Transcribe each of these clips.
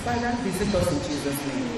Father, visit us in Jesus' name.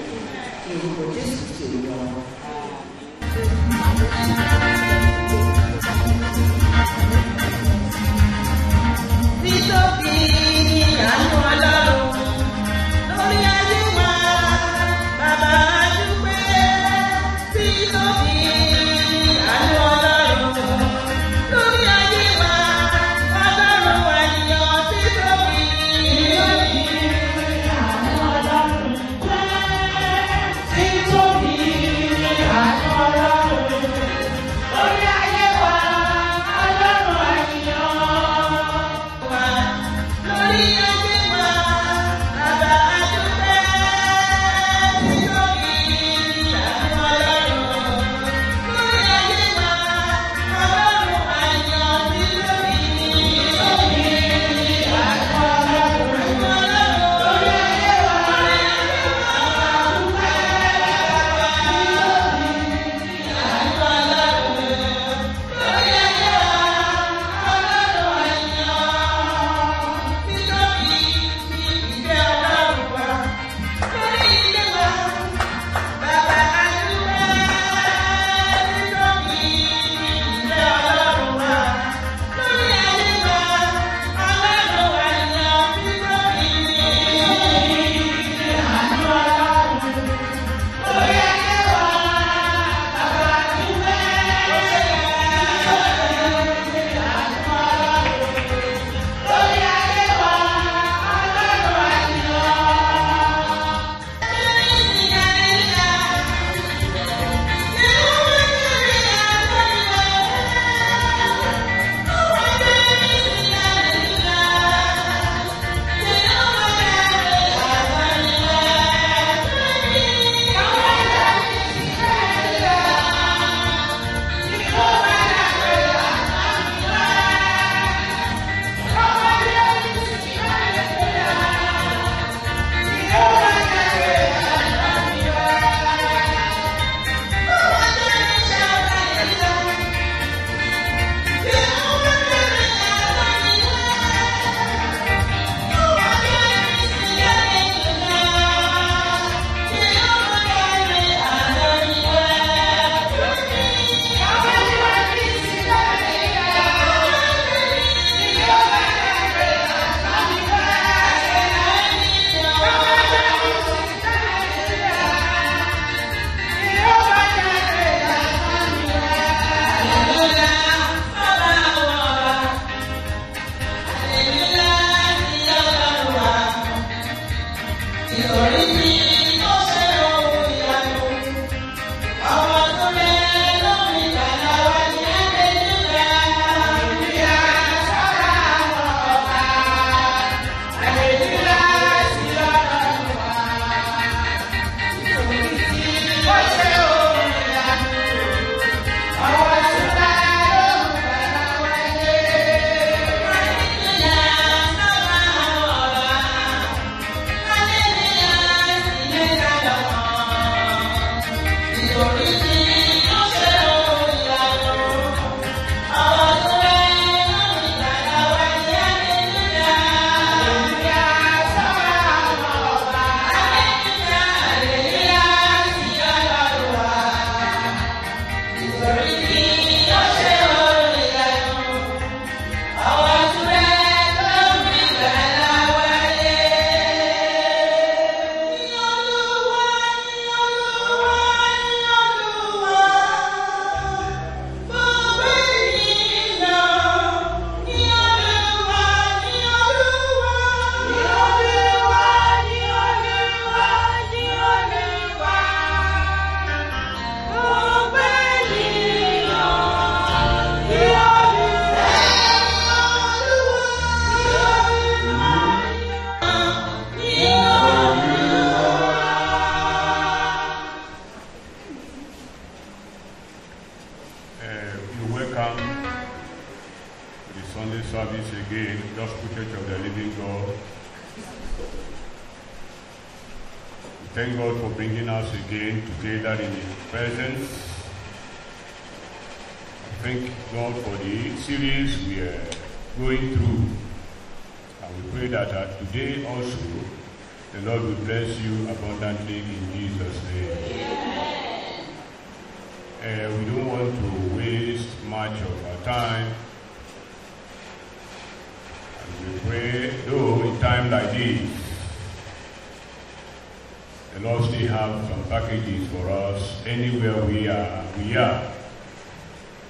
Thank God for bringing us again together in His presence. Thank God for the series we are going through. And we pray that today also, the Lord will bless you abundantly in Jesus' name. We don't want to waste much of our time. And we pray, though in time like this, the Lord still have some packages for us anywhere we are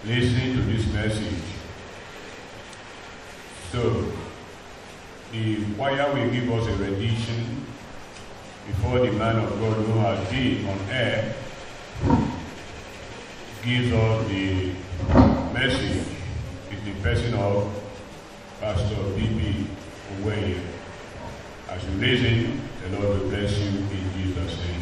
listening to this message. So, the choir will give us a rendition before the man of God who has been on air gives us the message in the person of Pastor B.B. Uweye. As you listen, the Lord will bless you in Jesus' name.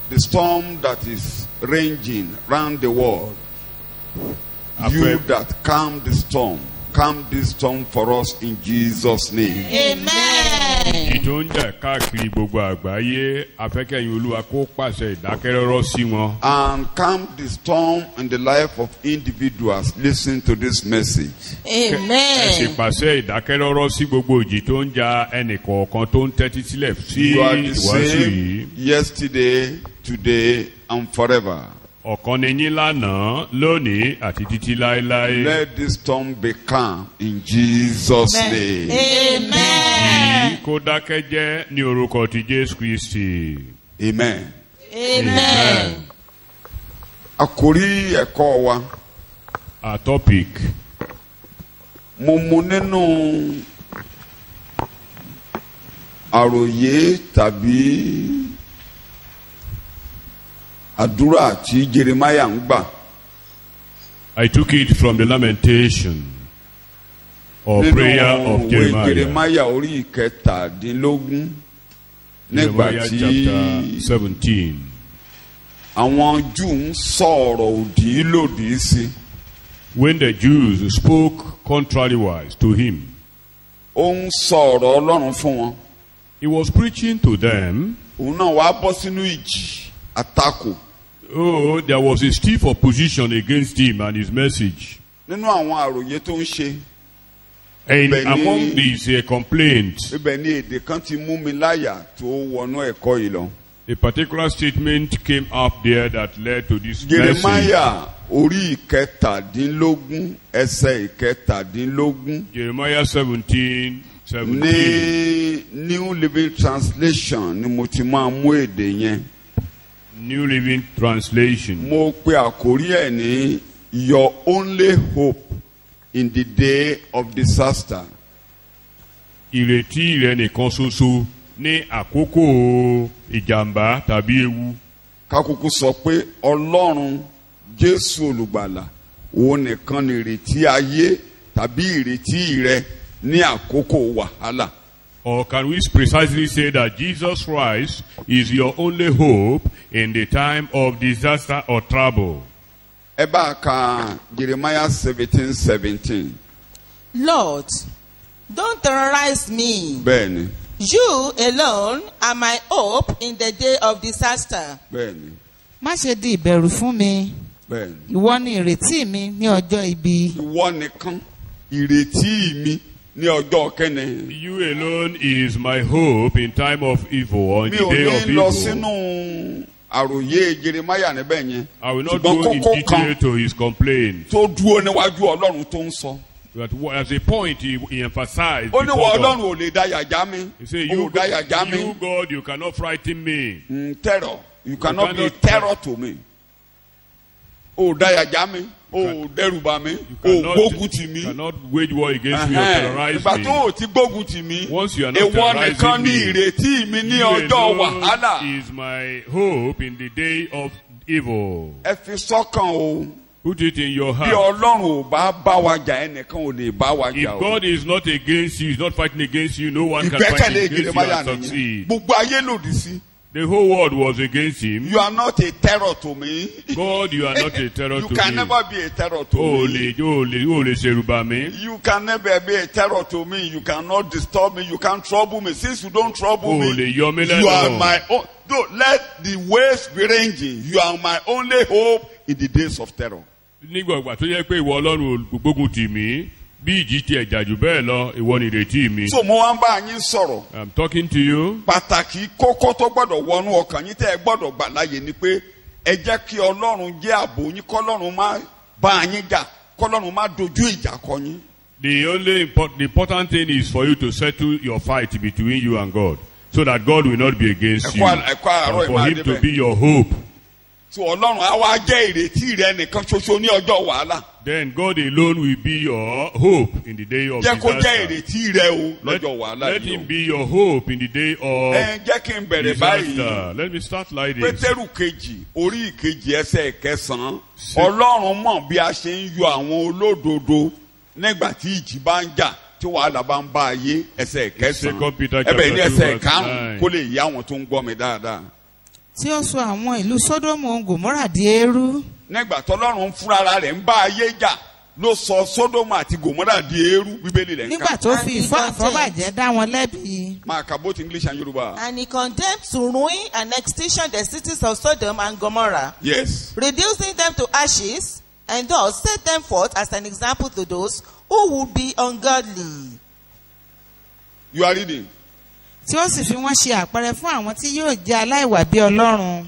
The storm that is raging round the world, you that calm the storm, calm this storm for us in Jesus' name. Amen. And calm the storm in the life of individuals. Listen to this message. Amen. You are the same yesterday, today, and forever. Let this storm be calm in Jesus' name. Amen. Amen. Amen. Àkòrí ẹ̀kọ́ wa. Our topic. Mo mú nínú àròyé tàbí àdúrà tí Jeremiah ń gbà. I took it from the lamentation or prayer of Jeremiah. Jeremiah orí ìkẹtàdínlógún nígbà tí chapter 17. àwọn Júù ń sọ̀rọ̀ òdì lòdì sí. When the Jews spoke contrariwise to him, ó ń sọ̀rọ̀ Ọlọ́run fún wọn. he was preaching to them. òun náà wá bọ́ sínú ìjì àtakò. Oh, there was a stiff opposition against him and his message. nínú àwọn àròyé tó ń ṣe. And among these complaints, ibẹ̀ ni èdè kan ti mú mi láyà tó wọnú ẹ̀kọ́ yìí lọ. a particular statement came up there that led to this message. Jeremiah orí ìkẹtàdínlógún ẹsẹ̀ ìkẹtàdínlógún. Jeremiah 17. ní New Living Translation ni mo ti máa mú èdè yẹn. New Living Translation. mo pe àkórí ẹ̀ ní Your Only Hope in the Day of Disaster. Ìrètí rẹ nìkan ṣoṣo ní àkókò ìjàmbá tàbí ewu. kákúkú sọ pé Ọlọ́run Jésù olùgbàlà òun nìkan ni ìrètí ayé tàbí ìrètí rẹ ní àkókò wàhálà. Or can we precisely say that Jesus Christ is your only hope in the time of disaster or trouble? ẹ bá ka Jeremiah 17:17. Lord, don't terrorize me. bẹ́ẹ̀ni. You alone are my hope in the day of disaster. bẹ́ẹ̀ni. Má ṣe di ìbẹ̀rù fún mi. bẹ́ẹ̀ni. Ìwọ ni ìrètí mi ní ọjọ́ ibi. ìwọ nìkan ìrètí mi ní ọjọ́ kẹ́ni. You alone is my hope in time of evil or in the day of mi ò ní lọ evil. sínú àròyé Jeremiah níbẹ̀ yẹn. I will not go in detail to his complaint. tó dúró níwájú Ọlọ́run tó ń sọ. But as a point he emphasized. ó ní wọ before God. Ọlọ́run ò lè dáyà já mi. He said, ó you dáyà já mi. God, you cannot frighten me. Terror. You cannot be a terror to me. ó dáyà já mi. ó dẹ́rù bà mí. ó gbógun tì mí. You cannot wage war against me or terrorize ìgbà me. tó o ti gbógun tì mí. Once you are not ìwọ nìkan terrorizing ní me, ìrètí mi ní you ọjọ́ alone wàhálà. is my hope in the day of evil. ẹ fi sọ́kàn o. Put it in your bí heart. Ọlọ́run ò bá bá wa jà ẹnìkan ò lè bá wa If jà o. God is not against you, is not fighting against you, no one can fight ìgbẹ́kẹ̀lé against you Jeremiah and nìyẹn. succeed. gbogbo ayé lòdì sí. The whole world was against him. You are not a terror to me. God, you are not a terror You to can me. never be a terror to O me. lè ṣerú bà mí. You can never be a terror to me. You cannot disturb me. You can't trouble me. Since you don't trouble O me, lè yọ mí you are lẹ́nu. my own. Don't let the waves be ranging. You are my only hope in the days of terror. Nígbà ìgbà tó yẹ pé ìwọ Ọlọ́run ò gbógun tì mí, bí ìjì ti ẹ̀jà jù bẹ́ẹ̀ lọ, ìwọ ni ìrètí mi. So mo wá ń bá yín sọ̀rọ̀. I'm talking to you. Pàtàkì kókó tó gbọ́dọ̀ wọnú ọkàn yín tẹ́ ẹ gbọ́dọ̀ gbà láàyè ni pé ẹ jẹ́ kí Ọlọ́run jẹ́ ààbò yín kọ́lọ́run má bá yín jà kọ́lọ́run má dojú ìjà kọ yín. The important thing is for you to settle your fight between you and God, so that God will not be against you, and for Him to be your hope. So Ọlọ́run á wá jẹ́ ìrètí rẹ nìkan ṣoṣo ní ọjọ́ wàhálà. Then God alone will be your hope in the day of jẹ́ kó jẹ́ disaster. ìrètí rẹ o lọ́jọ́ wàhálà Let yìí Him o. be your hope in the day of Jẹ́ kí n bẹ̀rẹ̀ báyìí. disaster. Let me start like this. Pétérù kejì orí ìkejì ẹsẹ̀ kẹsàn-án. Ọlọ́run mọ̀ bí a ṣe ń yọ àwọn olódodo nígbà tí ìjì bá ń jà tí wàhálà bá ń bá ayé ẹsẹ̀ kẹsàn-án. Ẹbẹ̀ ní ẹsẹ̀ karùn-ún kó lè yí àwọn tó ń gbọ́ mi dáadáa. Tí ó sọ àwọn ìlú Sódómù Gòmórà di eérú. Nígbà tọ́lọ́run fúnra rẹ̀ ń bá ayé jà ló sọ Sódómù àti Gòmórà di eérú Bíbélì rẹ̀ ń Nígbà kà. tó fi ìfọ́ àfọ́bàjẹ́ dá wọn lẹ́bi. Máa ka both English and Yoruba. And he condemned to ruin and extinction the cities of Sodom and Gomorrah, Yes. reducing them to ashes, and thus set them forth as an example to those who would be ungodly. You are reading. Tí ó sì fi wọ́n ṣe àpẹẹrẹ fún àwọn tí yóò jẹ́ aláìwà bí Ọlọ́run.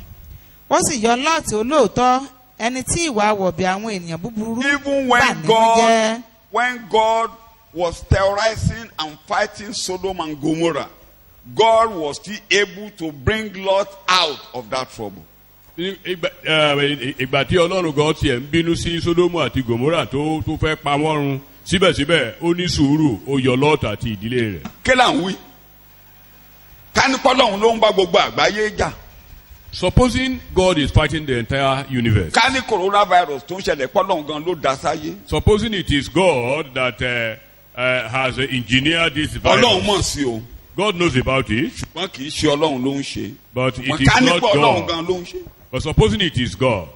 Ó sì yọ Lọ́ọ̀tì olóòótọ́ ẹni tí ìwà wọ̀bì àwọn ènìyàn búburú Even bà when nínú jẹ́. when God was terrorizing and fighting Sodom and Gomorrah, God was still able to bring Lot out of that trouble. Ìgbà tí Ọlọ́run gan tiẹ̀ ń bínú sí Sódómù àti Gòmórà tó fẹ́ pa wọ́n run, síbẹ̀síbẹ̀ ó ní sùúrù, ó yọ Lọ́ọ̀tì àti ìdílé rẹ̀. Kí là ń wí? Kánípọ́lọ́hún ló ń bá gbogbo àgbáyé jà. Supposing God is fighting the entire universe. Ká ní coronavirus tó ń ṣẹlẹ̀ pọ́lọ́hún gan ló dá sáyé. Supposing it is God that has engineered this Ọlọ́run virus. mọ̀ sí o. God knows about it, Ṣùgbọ́n kì í ṣe Ọlọ́run ló ń ṣe. but it Ká is ní not pọ́ Ọlọ́run God. gan ló ń ṣe. But supposing it is God,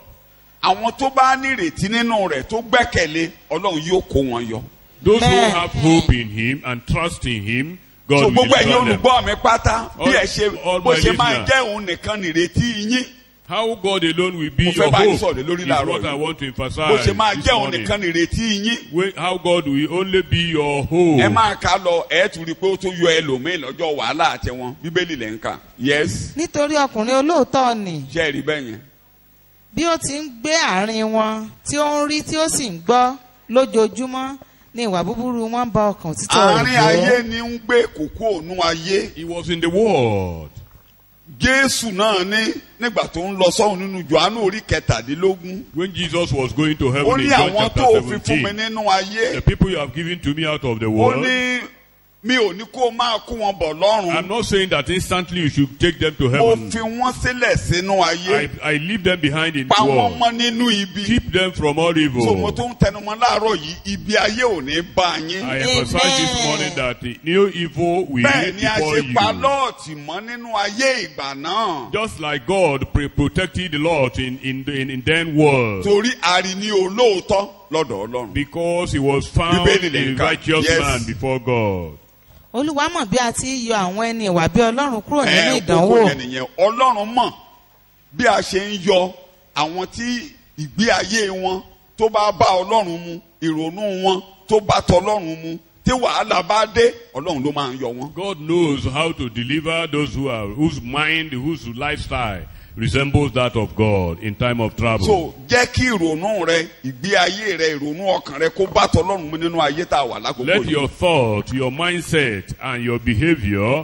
àwọn tó bá nírètí nínú rẹ̀ tó gbẹ́kẹ̀lé Ọlọ́run yóò kó wọn yọ. those who have hope in Him and trust in Him, God so will gbogbo ẹ̀yin deliver them. olùgbọ́ mi pátá bí ẹ ṣe all bó my ṣe máa listeners. jẹ́ òun nìkan nírètí yín. How God alone will be Mo your fẹ́ bá yín hope sọ̀rọ̀ lórí is láàárọ̀ what I yìí. want to bó emphasize ṣe máa this jẹ́ òun morning. nìkan nírètí yín. How God will only be your hope. ẹ máa kà lọ ẹ tún rí i pé ó tún yọ ẹlòmíín lọ́jọ́ wàhálà àti wọn bíbélì lẹ́ ń kà. yes nítorí ọkùnrin olóòótọ́ ni ṣe é rí bẹ́ẹ̀ yẹn. bí ó ti ń gbé àárín wọn tí ó ń rí tí ó sì ń gbọ́ lójoojúmọ́ ní ìwà búburú wọn bá ọkàn títọ́ rẹ̀ àárín ayé ni ń gbé kókó ònú ayé. He was in the world. Jésù náà ní nígbà tó ń lọ sọ́hun nínú Jòhánù orí kẹtàdínlógún. When Jesus was going to ó heaven in ní John àwọn chapter tó fi fún mi 17, nínú ayé. the people you have given to me out of the ó world, ní mi ò ní kó máa kó wọn bọ̀ lọ́rùn. I'm not saying that instantly you should take them to mo heaven. fi wọ́n sílẹ̀ sínú ayé. I leave them behind in pa the wọ́n world. mọ́ nínú ibi. Keep them from all evil. so mo tún tẹnumọ́ láàárọ̀ yìí ibi ayé ò ní bá yín. I emphasize this morning that no evil will bẹ́ẹ̀ ni a befall ṣe pa you. Lọ́ọ̀tì mọ́ nínú ayé ìgbà náà. Just like God protected the Lord in then world. torí a rí ní olóòótọ́ lọ́dọ̀ Ọlọ́run. Because he was found Bíbélì lè a ń kà. righteous Yes. man before God. olúwa mọ̀ bí a ti yọ àwọn ẹni ìwà bí ọlọ́run kúrò nínú kókó ìdánwò yẹn nìyẹn Ọlọ́run mọ̀ bí a ṣe ń yọ àwọn tí ìgbé ayé wọn tó bá bá Ọlọ́run mu ìrònú wọn tó bá tọlọ́run mu tí wàhálà bá dé Ọlọ́run ló máa ń yọ wọn. God knows how to deliver those whose mind, whose lifestyle resembles that of God in time of trouble. so jẹ́ kí ìrònú rẹ ìgbé ayé rẹ ìrònú ọkàn rẹ kó bá tọlọ́run mu nínú ayé tá a wà lákòókò Let yìí. your thought, your mindset, and your behavior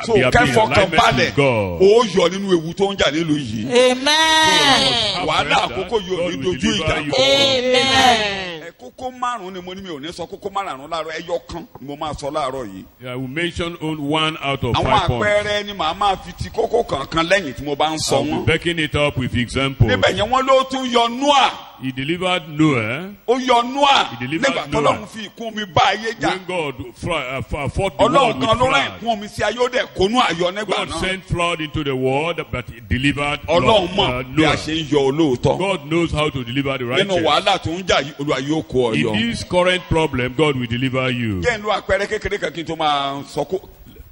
so be in kẹ́fọ́kàn alignment balẹ̀ with God. ó yọ nínú ewu tó ń jà nílùú yìí. amen wàhálà àkókò yìí ò ní dojú ìjà kọ. amen kókó márùn-ún ni mo ní mi ò ní sọ kókó márùn-ún láàárọ̀ ẹyọ kan ni mo máa sọ láàárọ̀ yìí. I will mention only one out of àwọn 5 points. àpẹẹrẹ ni màá máa fi ti kókó kankan lẹ́yìn tí mo bá ń sọ I will wọn. be backing it up with examples. níbẹ̀ yẹn wọ́n ló tún yọ Nóà. He delivered Noah ó yọ Nóà He delivered nígbà Noah. tọ́lọ́run fi ìkún omi bá ayé jà. when God fought the world Ọlọ́run with kan ló rán flood. ìkún omi sí ayé ó dẹ̀ kónú àyọ nígbà God náà. sent flood into the world, but he delivered Ọlọ́run mọ̀ bí a Noah. ṣe ń yọ olóòótọ́. God knows how to deliver the nínú righteous. wàhálà tó ń jà yìí Olúwa yóò kó ọ In yọ. this current problem, God will deliver you. jẹ́ ìlú àpẹẹrẹ kékeré kan kí n tó máa sọ kó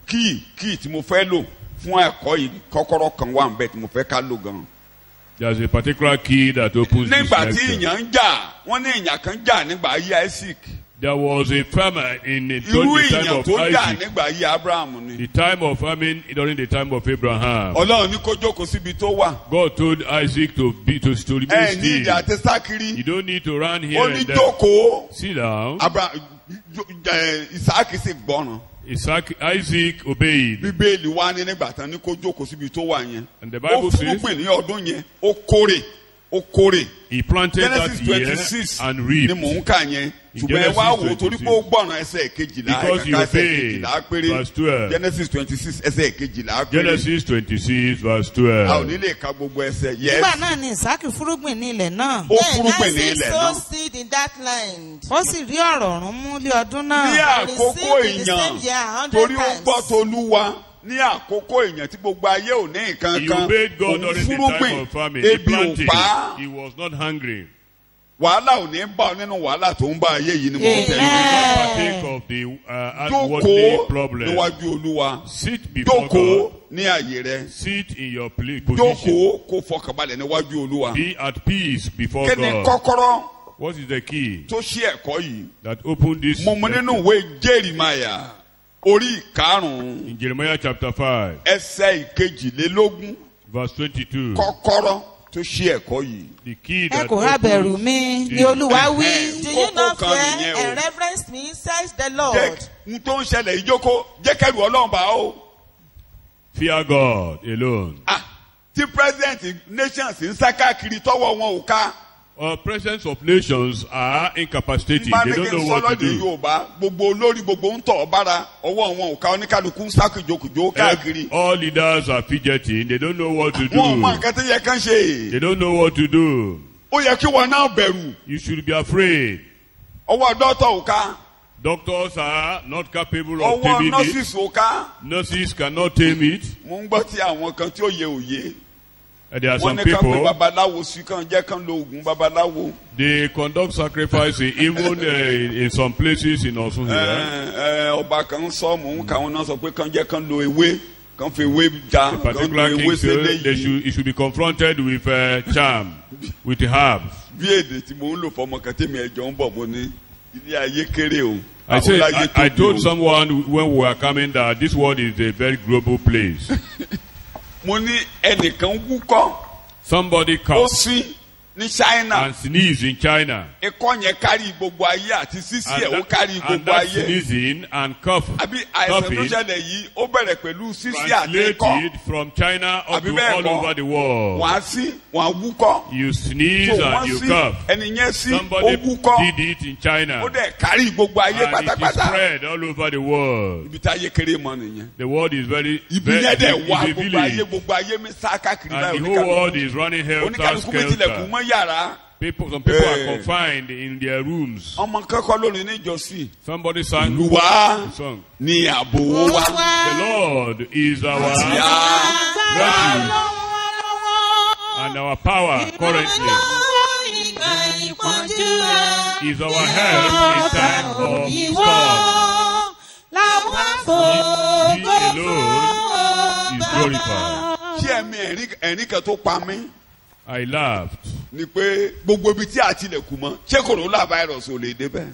kíì tí mo fẹ́ lò fún ẹ̀kọ́ yìí kọ́kọ́rọ́ kan wà ń bẹ̀ tí mo fẹ́ ká lò gan. There's a particular key that opens this nígbà tí lecture. ìyàn ń jà wọ́n ní ìyàn kan jà nígbà ayé Isaac. There was a famine in the irú time ìyàn of tó jà Isaac, nígbà ayé Abraham ni. the time of famine during the time of Abraham. Ọlọ́run ní kó jókòó síbi tó wà. God told Isaac to remain ẹ ní ìjà still. àti sákiri. You don't need to run here ó ní and there. jókòó. Sit down. Isaac sì gbọ́ràn. Isaac obeyed. Bíbélì wá ní nígbà tán ní kó jókòó síbi tó wà yẹn. And the ó Bible says fúrúgbìn ní ọdún yẹn ó kórè. he planted Genesis that year 26 and ni reaped. mò ń kà yẹn. In ṣùgbọ́n ẹ wá Genesis wò ó torí pé 26. ó gbọ́ràn ẹsẹ̀ kejìlá Because you ẹ̀ka ẹsẹ̀ obeyed. kejìlá péré. Verse 12. Genesis 26 ẹsẹ̀ kejìlá péré. Genesis 26 verse a ò 12. ní lè ka gbogbo ẹsẹ̀. nígbà Yes. náà ni ìsákì fúrúgbìn ní ilẹ̀ náà ó Then fúrúgbìn ní Isaac ilẹ̀ sowed náà. seed in that land. ó sì rí ọ̀rọ̀ ọ̀run mú lé ọdún ní náà àkókò received in the èèyàn same year 100 torí ó times. gbọ́ tolúwa ní àkókò èèyàn tí gbogbo ayé ò ní nǹkan He kan obeyed God òun during the time fúrúgbìn of famine. He ebi ò planted. pa á. He was not hungry. wàhálà ò ní bá ọ nínú wàhálà tó ń bá ayé yìí ni mo ń tẹ̀lé. Amen. Partake of the outwardly jókòó problem. níwájú olúwa Sit before jókòó God. ní àyè rẹ Sit in your position. jókòó kó fọkànbalẹ̀ níwájú olúwa. Be at peace before kí ni God. kọ́kọ́rọ́ What is the key tó ṣí ẹ̀kọ́ yìí? that opened this? mo mú nínú ìwé Jérémáyà orí ìkarùn-ún In Jeremiah chapter 5, ẹsẹ̀ ìkejìlélógún verse 22. kọ́kọ́rọ́ tó ṣí ẹ̀kọ́ yìí. The key ẹ that kò rà bẹ̀rù mi ni olúwa wí Do you not Kókó kan fear nìyẹn o. and reverence me, says the jẹ́ Lord? n tó ń ṣẹlẹ̀ ìjókòó jẹ́ kẹ́rù Ọlọ́run bá o. fear God alone. tí president nations ń sá káàkiri tọ́wọ́ wọn ò ká. Presidents of nations are incapacitated. bá They ní kí don't n know sọ what to lọ́dẹ do. Yorùbá gbogbo olórí gbogbo ń tọ̀ bára ọwọ́ wọn ò ká oníkálukú ń sá kìjokìjo káàkiri. All leaders are fidgeting. They don't know what to wọn ò mọ do. nǹkan tó yẹ kán ṣe. They don't know what to do. ó yẹ kí wọn náà bẹ̀rù You should be afraid. ọwọ́ dọ́tọ̀ ò ká Doctors are not capable of ọwọ́ taming it. nọ́ọ̀sìsì ò ká. Nurses cannot tame it. mo ń gbọ́ tí àwọn kan tí ó yẹ òye There are some wọ́n ní kàn pé people, babaláwo sí kàn jẹ́ kàn lo oògùn babaláwo. they conduct sacrifice even in some places in Osun here. Ọba kan sọ mò ń kàwọn náà sọ pé kàn jẹ́ kàn lo ewé kàn fi ewé ja A kàn lo particular ewé king said sẹ́lẹ̀ he should be confronted with charm, with herbs. bí èdè tí mò ń lò fọmọ kan tèmi ẹjọ ń bọ̀ mo ní ilé ayé kéré o. I said, Àwòláyé I tóbi told o. someone when we were coming that this world is a very global place. Mo ní ẹnìkan wúkọ́ Somebody ó coughed sí ní China and sneezed in China. ikọ́ yẹn kárí gbogbo ayé àti sísí ẹ̀ ó kárí And gbogbo that ayé. sneezing and coughing, Àbí àìsàn tó coughing ṣẹlẹ̀ yìí ó bẹ̀rẹ̀ pẹ̀lú sísí àti ikọ́. translated from China up Àbí to bẹ́ẹ̀ all kọ́? over the world. Wọ́n á sí wọ́n á wúkọ́. You sneeze So and wọ́n you sí cough. ẹni yẹn sí ó Somebody wúkọ́ did it in China. ó dẹ̀ kárí gbogbo ayé And it is pátápátá. spread all over the world. Ibi tí ayé kéré mọ́ nìyẹn. The world is very, Ibi very yẹn dẹ̀ wá is a gbogbo village. ayé mi sá káàkiri And báyìí the whole world is running oníkàlùkù helter mi tilẹ̀kùn skelter. mọ́ yàrá. Some people are Eh. confined in their rooms. Ọmọ kẹ́kọ̀ọ́ lónìí níjọ́sí. Somebody sang Olúwa the song. ní ààbò wa. The Lord is our Yá. refuge and our power currently. Is our help in time of storm. He alone is glorified. Kí ẹ̀mí ẹ̀rín kan tó pa mí I laughed. ni pé gbogbo ibi tí a tilẹ̀kùn mọ́ ṣé coronavirus ò lè débẹ̀.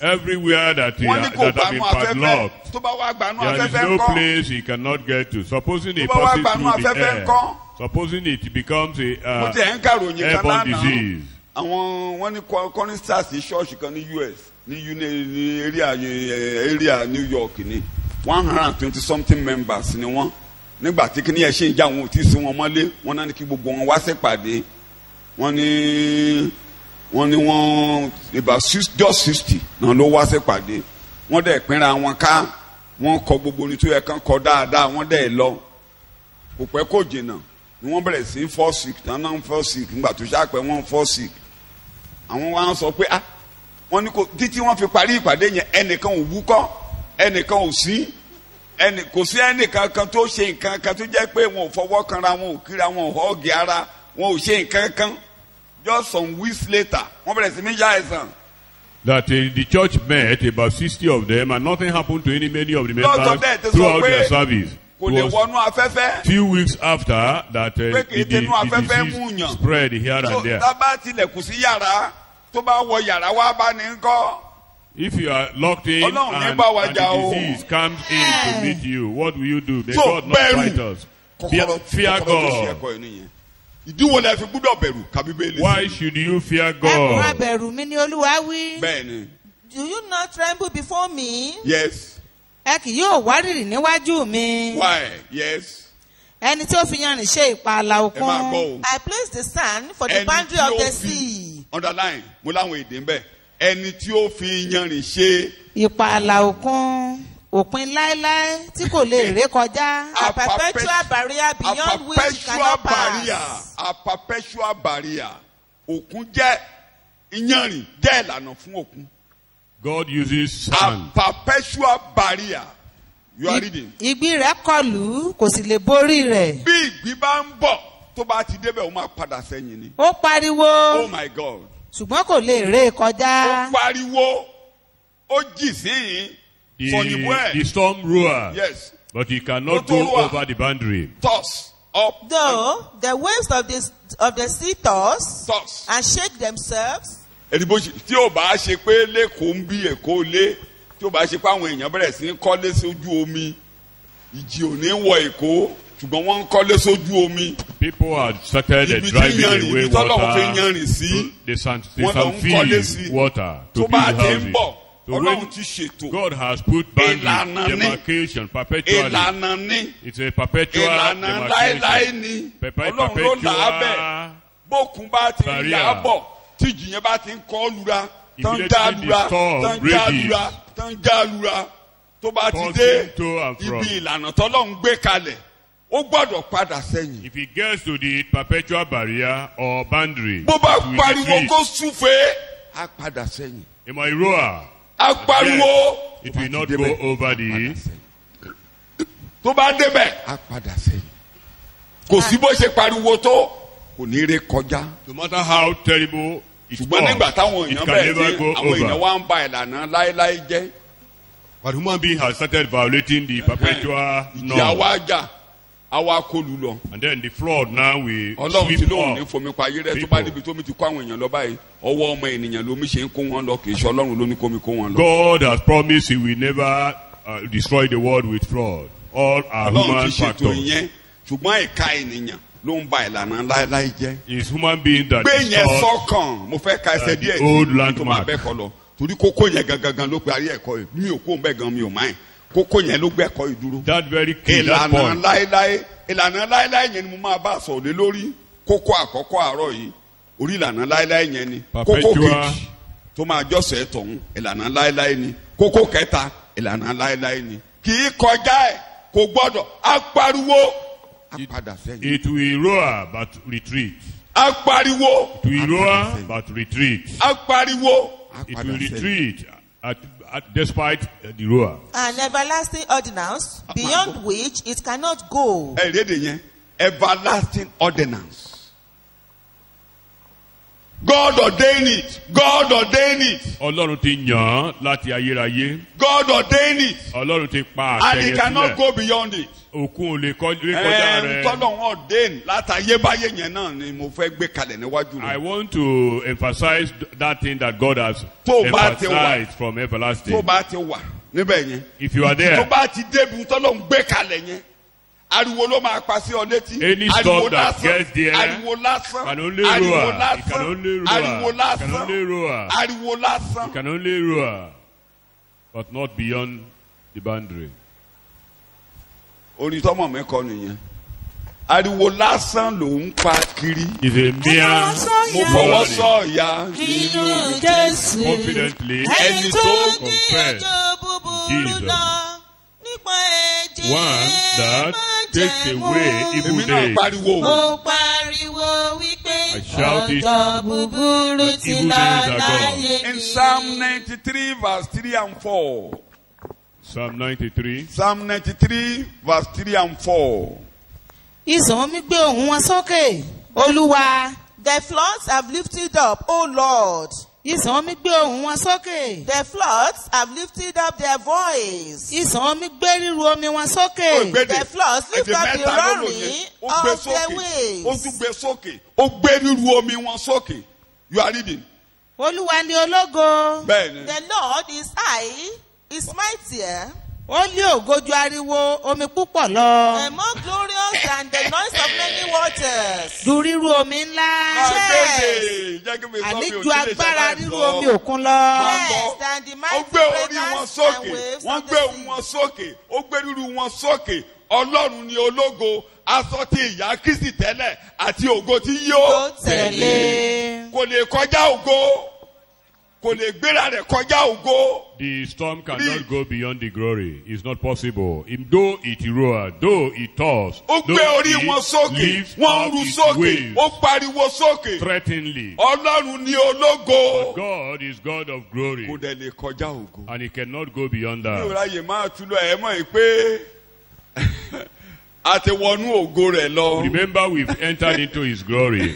Everywhere that Wọ́n ní kò have gbanú been afẹ́fẹ́ padlocked, tó bá wá gbanú there is afẹ́fẹ́ no ńkọ́. place he cannot get to. Supposing he Tó bá wá passes gbanú through the afẹ́fẹ́ air, ńkọ́. supposing it becomes Mo a ti ẹ̀ ń kàròyìn kan airborne lánàá. disease. Àwọn wọ́n ní Cornerstone sí ṣọ́ọ̀ṣì kan ní US ní area New York ní 120 something members ni wọ́n nígbà tí kí ni ẹ̀ ṣe ń já wọn ò tí ì sí wọn mọ́lé wọ́n náà ní kí gbogbo wọn wá ṣèpàdé wọ́n ní about just 60 náà ló wá ṣèpàdé wọ́n dẹ̀ pínra wọn ká wọ́n kọ gbogbo ní tó yẹ kán kọ dáadáa wọ́n dẹ̀ lọ kò pẹ́ kò jìnnà ni wọ́n bẹ̀rẹ̀ sí fall sick tán náà ń fall sick nígbà tó ṣàpẹ́ wọ́n fall sick àwọn wa sọ pé wọ́n ní kò títí wọ́n fi parí ìpàdé yẹn ẹnìkan ò wúkọ́ ẹnìkan ò sí kò sí ẹnìkan kan tó ṣe nǹkan kan tó jẹ́ pé wọn ò fọwọ́ kanra wọn ò kíra wọn ò họ́ọ̀gì ara wọn ò ṣe nǹkan kan just some weeks later wọ́n bẹ̀rẹ̀ sí ní yá ẹ̀sán. That the church met about 60 of them and nothing happened to many of the members Bẹ́ẹ̀ throughout their service. kò lè wọnú afẹ́fẹ́. Few weeks after that, the afẹ́fẹ́ disease spread here and there. tó bá tilẹ̀kùn sí yàrá tó bá wọ yàrá wá bá ní kọ́. If you are locked in and the disease comes in to meet you, what will you do? May God not fight us. Fear God. Ìdíwọ́ lẹ fi gbúdọ̀ bẹ̀rù kábíbélì. Why should you fear Ẹ̀kún God? abẹ̀rù mi ni Olúwa wí. Bẹ́ẹ̀ni. Do you not tremble before me? Yes. Ẹ kì yóò wárìrì níwájú mi. Why? Yes. Ẹni tí ó fi yanrìn ṣe ìpààlà Ẹ máa gbọ́ òkun. o. I place the sand for the boundary of the sea. Underline mo láwọn èdè ń bẹ̀. Ẹni tí ó fi yanrìn ṣe. Ìpààlà òkun òpin láéláé tí kò lè ré kọjá. A perpetual barrier beyond which you cannot pass. A perpetual barrier. Òkun jẹ́ ìyanrìn jẹ́ ìlànà fún òkun. God uses A sand. perpetual barrier. You are reading. Ìgbín rẹ̀ kọlù kò sì lè borí rẹ̀. Bí ìgbín bá ń bọ̀ tó bá ti débẹ̀ ó máa padà sẹ́yìn ni. Ó pariwo Oh my God. ṣùgbọ́n kò lè ré kọjá. Ó pariwo ó jì sí yìí. Sọ̀yìnbó ẹ̀. The storm roar, Yes. but he cannot Ó tó go roar. over the boundary. Toss up. Though the waves of the sea toss Toss. and shake themselves, Ẹ̀dìbò tí ò bá ṣe pé lẹ́kọ̀ọ́ ń bí Èkó lé tí ò bá ṣe pé àwọn èèyàn bẹ̀rẹ̀ sí ń kọ́lé sójú omi ìjì ò ní wọ Èkó ṣùgbọ́n wọ́n ń kọ́lé sójú omi. People had started Ibi tí driving yanrìn away ibi tọ́lọ́run fi water. yanrìn sí They wọ́n lọ ń kọ́lé sí. fill water to Tó build bá ti ń houses. bọ̀ So Ọlọ́run when ti ṣètò God has put boundaries, Ìlànà ní. demarcation perpetually. ìlànà ní It's a perpetual ìlànà láéláé demarcation. ní Perpetual Ọlọ́run ló là á bẹ̀. Bókun bá ti ń barrier. yà á bọ̀ tí ìjì yẹn bá ti ń kọ́ lura tán Immediately já the lura storm tán já rages. lura tán já lura tó bá ti Tossing dé to and from. ibi ìlànà tọ́lọ́run gbé kalẹ̀ ó gbọ́dọ̀ padà sẹ́yìn. If it gets to the perpetual barrier or boundary, Bó bá it will pariwo retreat. kó súfèé á padà sẹ́yìn. It might roar. Á pariwo It will not go over the. tó bá débẹ̀ á padà sẹ́yìn. kò sí bó ṣe pariwo tó kò ní ré kọjá. No matter how terrible it's ṣùgbọ́n nígbà táwọn it èèyàn can bẹ̀rẹ̀ never sí go àwọn èèyàn over. wá ń ba ìlànà láéláé jẹ́. But human being has started violating the perpetual ìjà norm. wa jà àwa kọlù lọ. And then the flood now we ọlọ́run ti sweep lóun ní up. fomi pa ayé rẹ tó bá people. níbi tó mi ti kó àwọn èèyàn lọ báyìí ọwọ́ ọmọ ènìyàn lómi ṣe ń kó wọn lọ kì í ṣe ọlọ́run ló ní kómi kó wọn lọ. God has promised he will never destroy the world with flood. All are ọlọ́run human ti ṣètò factors. ìyẹn ṣùgbọ́n ẹ̀ka ènìyàn ló ń ba ìlànà láéláé jẹ́. It's human being that gbé yẹn distorts sọ́kàn mo fẹ́ ka ẹsẹ̀ the díẹ̀ old tó máa landmark. bẹ́ kọ lọ torí kókó yẹn gangan ló pe ayé ẹ̀kọ́ yìí mi ò kó ń bẹ́ gan mi ò máa yẹn kókó yẹn ló gbé ẹ̀kọ́ yìí dúró. that very key, that ìlànà point. ìlànà láéláé yẹn ni mo máa bá sọ̀rọ̀ lé lórí kókó àkọ́kọ́ àárọ̀ yìí orí ìlànà láéláé yẹn ni kókó Perpetual. kejì tó máa jọ́sẹ̀ tọ̀hún ìlànà láéláé ni kókó kẹta ìlànà láéláé ni kì í kọjá ẹ̀ kò gbọ́dọ̀ á pariwo á padà sẹ́yìn It will roar but retreat. á pariwo It will roar but retreat. á pariwo á It padà will sẹ́yìn. retreat despite the roar. An everlasting ordinance beyond which it cannot go. ẹ rédè yẹn everlasting ordinance. God ordained it. God ordained it. Ọlọ́run ti yàn án láti ayérayé. God ordained it. Ọlọ́run ti pa And àṣẹ he yẹn cannot sílẹ̀. go beyond it. Òkun ò lè kọjá rẹ̀. Tọ́lọ̀ wọn ordain látàyébáyé yẹn náà ni mo fẹ́ gbé kalẹ̀ níwájú I rẹ̀. want to emphasize that thing that God has Tó bá ti wà. emphasized from Tó everlasting. bá ti wà níbẹ̀ yẹn. If you are Tó there, bá ti débi tọ́lọ̀ ń gbé kalẹ̀ yẹn. Ariwo ló máa pa sí ọ létí. Any Ariwo storm that lásán. gets there Ariwo lásán. can only Ariwo roar. It lásán. can only roar. Ariwo It can lásán. only roar. Ariwo lásán. It can only roar, but not beyond the boundary. Orin tọ́mọ̀ mi kọ nìyẹn. Ariwo lásán ló ń pa kiri. It's a mere Mo fọwọ́ sọ̀yà. Nínú Jésù. confidently Ẹni tó ní confess ẹjọ́ búburú Jesus. lọ nípa ẹ̀jẹ̀ one that takes away evil Èmi náà days. pariwo. Ó pariwo wípé I shouted, ọjọ́ búburú ti evil lọ days are láyé In mi. Psalm 93 verse 3 and 4. Psalm 93. Psalm 93 verse 3 and 4. ìsàn omi gbé ohùn wọn sókè olúwa. The floods have lifted up, O Lord. ìsàn omi gbé ohùn wọn sókè. The floods have lifted up their voice. ìsàn omi gbé ríru omi wọn sókè. The floods lift Ẹ̀jẹ̀ up the mẹ́ta ló lò roaring yẹn. Ó gbé of their sókè. Ó waves. tún gbé sókè. Ó gbé ríru omi wọn sókè. You are reading. olúwa ni ológo. Bẹ́ẹ̀ni. The Lord is high, is mightier, ó lé ògo ju ariwo omi púpọ̀ lọ. and more glorious than the noise of many waters. ju ríru omi ńlá. Àgbèdè. Jẹ́ kí mi sọ àní mi ò ju tí lè agbára ṣàlàyé ríru sọ. omi òkun lọ. Yes, than the Ó mighty gbé orí wọn breakers sókè. and waves Wọ́n of gbé the ohùn wọn sókè. Ó gbé ríru wọn sókè. Ọlọ́run ni ológo. Aṣọ ti ìyá Kristi tẹ́lẹ̀ àti ògo tí yóò Tó tẹ̀lé. kò lè kọjá ògo. Kò lè gbéra rẹ̀ kọjá ògo. The storm cannot Read. go beyond the glory. It's not possible. Though it roars, though it toss, Ó though gbé orí it wọn sókè. lifts Wọ́n up ru its sókè. waves Ó pariwo sókè. threateningly. Ọlọ́run ni ológo. God is God of Kò glory, dẹ̀ lè kọjá ògo. and he cannot go beyond Mi ò that. ráyè máa túlọ̀ ẹ̀ mọ̀ ẹ́ pé a ti wọnú ògo rẹ̀ lọ. Remember, we've entered into his glory.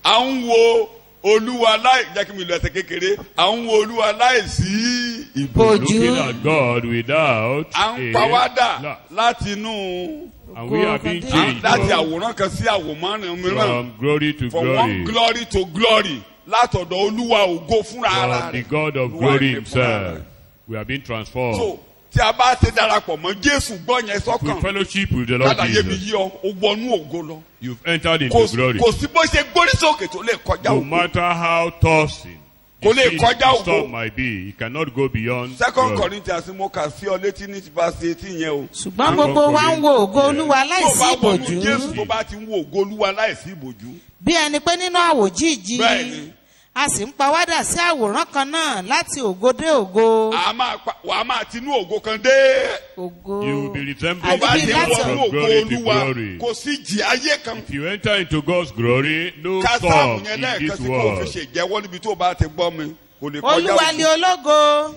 À ń wo Olúwa láì jẹ́ kí mi lọ ẹsẹ̀ kékeré. À ń wo Olúwa láì sí ìbò. Ojú. Looking at God without À ń a pawádà lack. láti inú And we have been changed láti from, àwòrán kan sí àwòmọ́ràn mìíràn. from glory to From one glory, glory to glory. Látọ̀dọ̀ Olúwa ògo fúnra ara from the rẹ̀. God of Olúwa glory ìfẹ́ fúnra himself. rẹ̀. We have been transformed. So tí a bá ti darapọ̀ mọ́ Jésù gbọ́ yẹn We sọ́kàn. fellowship with the Lord Lálàyé mi Jesus. yí ọ, ó wọnú ògo lọ. You've entered Kò into glory. sí bó ṣe gbórí sókè tó lè kọjá No ògo. matter how tossing Kò lè the kọjá ògo. storm might be, it cannot go beyond Second glory. Corinthians mo kà sí ọ létí ní verse 18 yẹn o. ṣùgbọ́n gbogbo wa ń wo ògo olúwa Tó láìsí bá wọnú ìbòjú. Jésù tó bá ti ń wo ògo Olúwa láìsí ìbòjú. bí ẹni pé nínú àwòjíji Bẹ́ẹ̀ni. a sì ń pawádà sí àwòrán kan náà láti ògo dé ògo. Wà á máa tinú ògo kan dé. ògo You will be Tó resembling bá Àbí ti láti wọnú from ògo glory to Olúwa glory. kò sí jì ayé kan. If you enter into God's glory, no Kásáàmù storm yẹn in lẹ́ẹ̀kan this sí kó o fi world. ṣèjẹ́wọ́ níbi tó bá ti gbọ́ mi. Kò lè kọjá olúwa ni ògo. ológo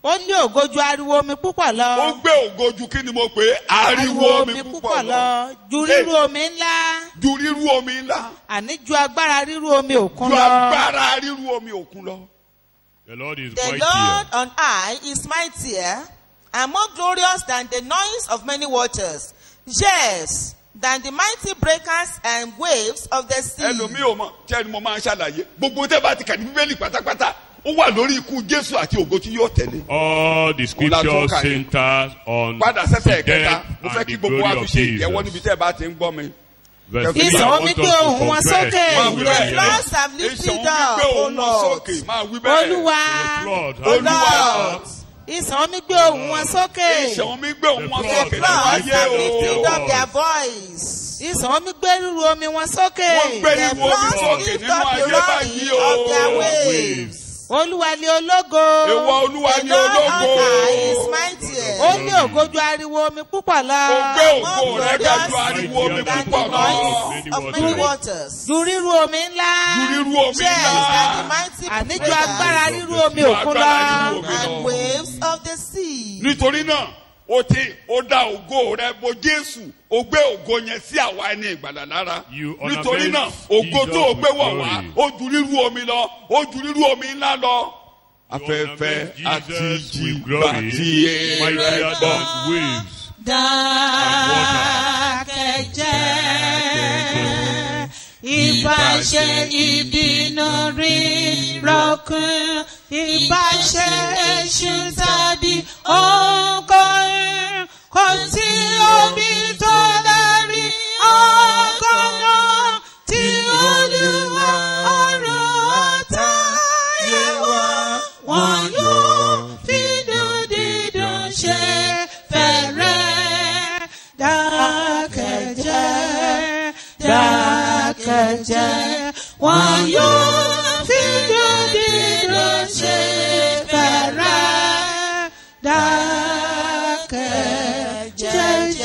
ó ní ògo ju ariwo omi púpọ̀ lọ. ó gbé ògo ju kí ni mo pè é? Ariwo omi púpọ̀ lọ. Ju ríru omi ńlá. Ju ríru omi ńlá. Àní ju agbára ríru omi òkun lọ. Ju agbára ríru omi òkun lọ. The Lord is The mightier. Lord on high is mightier and more glorious than the noise of many waters. Yes, than the mighty breakers and waves of the sea. Ẹlòmíì ò mọ̀ tí ẹni mo máa ń ṣàlàyé. Gbogbo tẹ́ bá ti kà ní Bíbélì pátápátá. Ó wà lórí ikú Jésù àti ògo tí yóò tẹ̀lé. All the scriptures center on Padà the sẹ́sẹ̀ death kẹta. Mo fẹ́ and kí the gbogbo wa glory fi of ṣe ìjẹ́wọ́ níbi Jesus. tẹ́ bá ti ń gbọ́ mi. Verse Ìsàn 3, I omi want gbé us to ohùn wọn confess sókè. Máa to wí the bẹ́ẹ̀. The Lord. floods have Ìsàn lifted omi up, gbé O òun wọn Lord. sókè. Máa wí bẹ́ẹ̀. Olúwa. Lord, Olúwa. Ìsàn omi gbé ohùn wọn sókè. Ìsàn omi gbé òun wọn The sókè. The nínú floods ayé have o. lifted up their voice. Ìsàn omi gbé ríru omi wọn sókè. Wọ́n gbé The ríru omi floods sókè lift nínú up the ayé báyìí roaring o. of their waves. Olúwa ni ológo. Ìwọ Olúwa The ni Lord on ológo. high is mightier. Ó ní ògo ju ariwo omi púpọ̀ lọ. Ó gbé ògo rẹ̀ ga ju ariwo omi Than the púpọ̀ lọ. noise of many waters. Ju ríru omi ńlá. Ju ríru omi Yes, ńlá. than the mighty Àní ju breakers agbára ríru omi Ju òkun agbára lọ. ríru omi. and waves of the sea. Nítorí náà, ó dá ògo rẹ̀ bo Jésù. Ó gbé ògo yẹn sí àwa ẹni ìgbàlà lára. You Nítorí ornament náà, ògo Jesus tó o gbé with wọ̀ wá, glory. ó ju ríru omi lọ, ó ju ríru omi ńlá lọ. Afẹ́fẹ́ ornament àti Jesus ìjì with glory, àti èrè mightier gbọ́. than waves. Dákẹ́jẹ́, ìbáṣe ìbínú rírọ̀kùn, ìbáṣe èṣù tàbí ọgọ́rùn-ún, kò sí omi tó lẹ́rí ọgọ́rùn-ún tí Olúwa ọ̀run àtayé wá. Wọn yóò fínú dídùn ṣe fẹ́rẹ́. Dákẹ́jẹ́, dákẹ́jẹ́, wọn yóò fínú dídùn ṣe fẹ́rẹ́.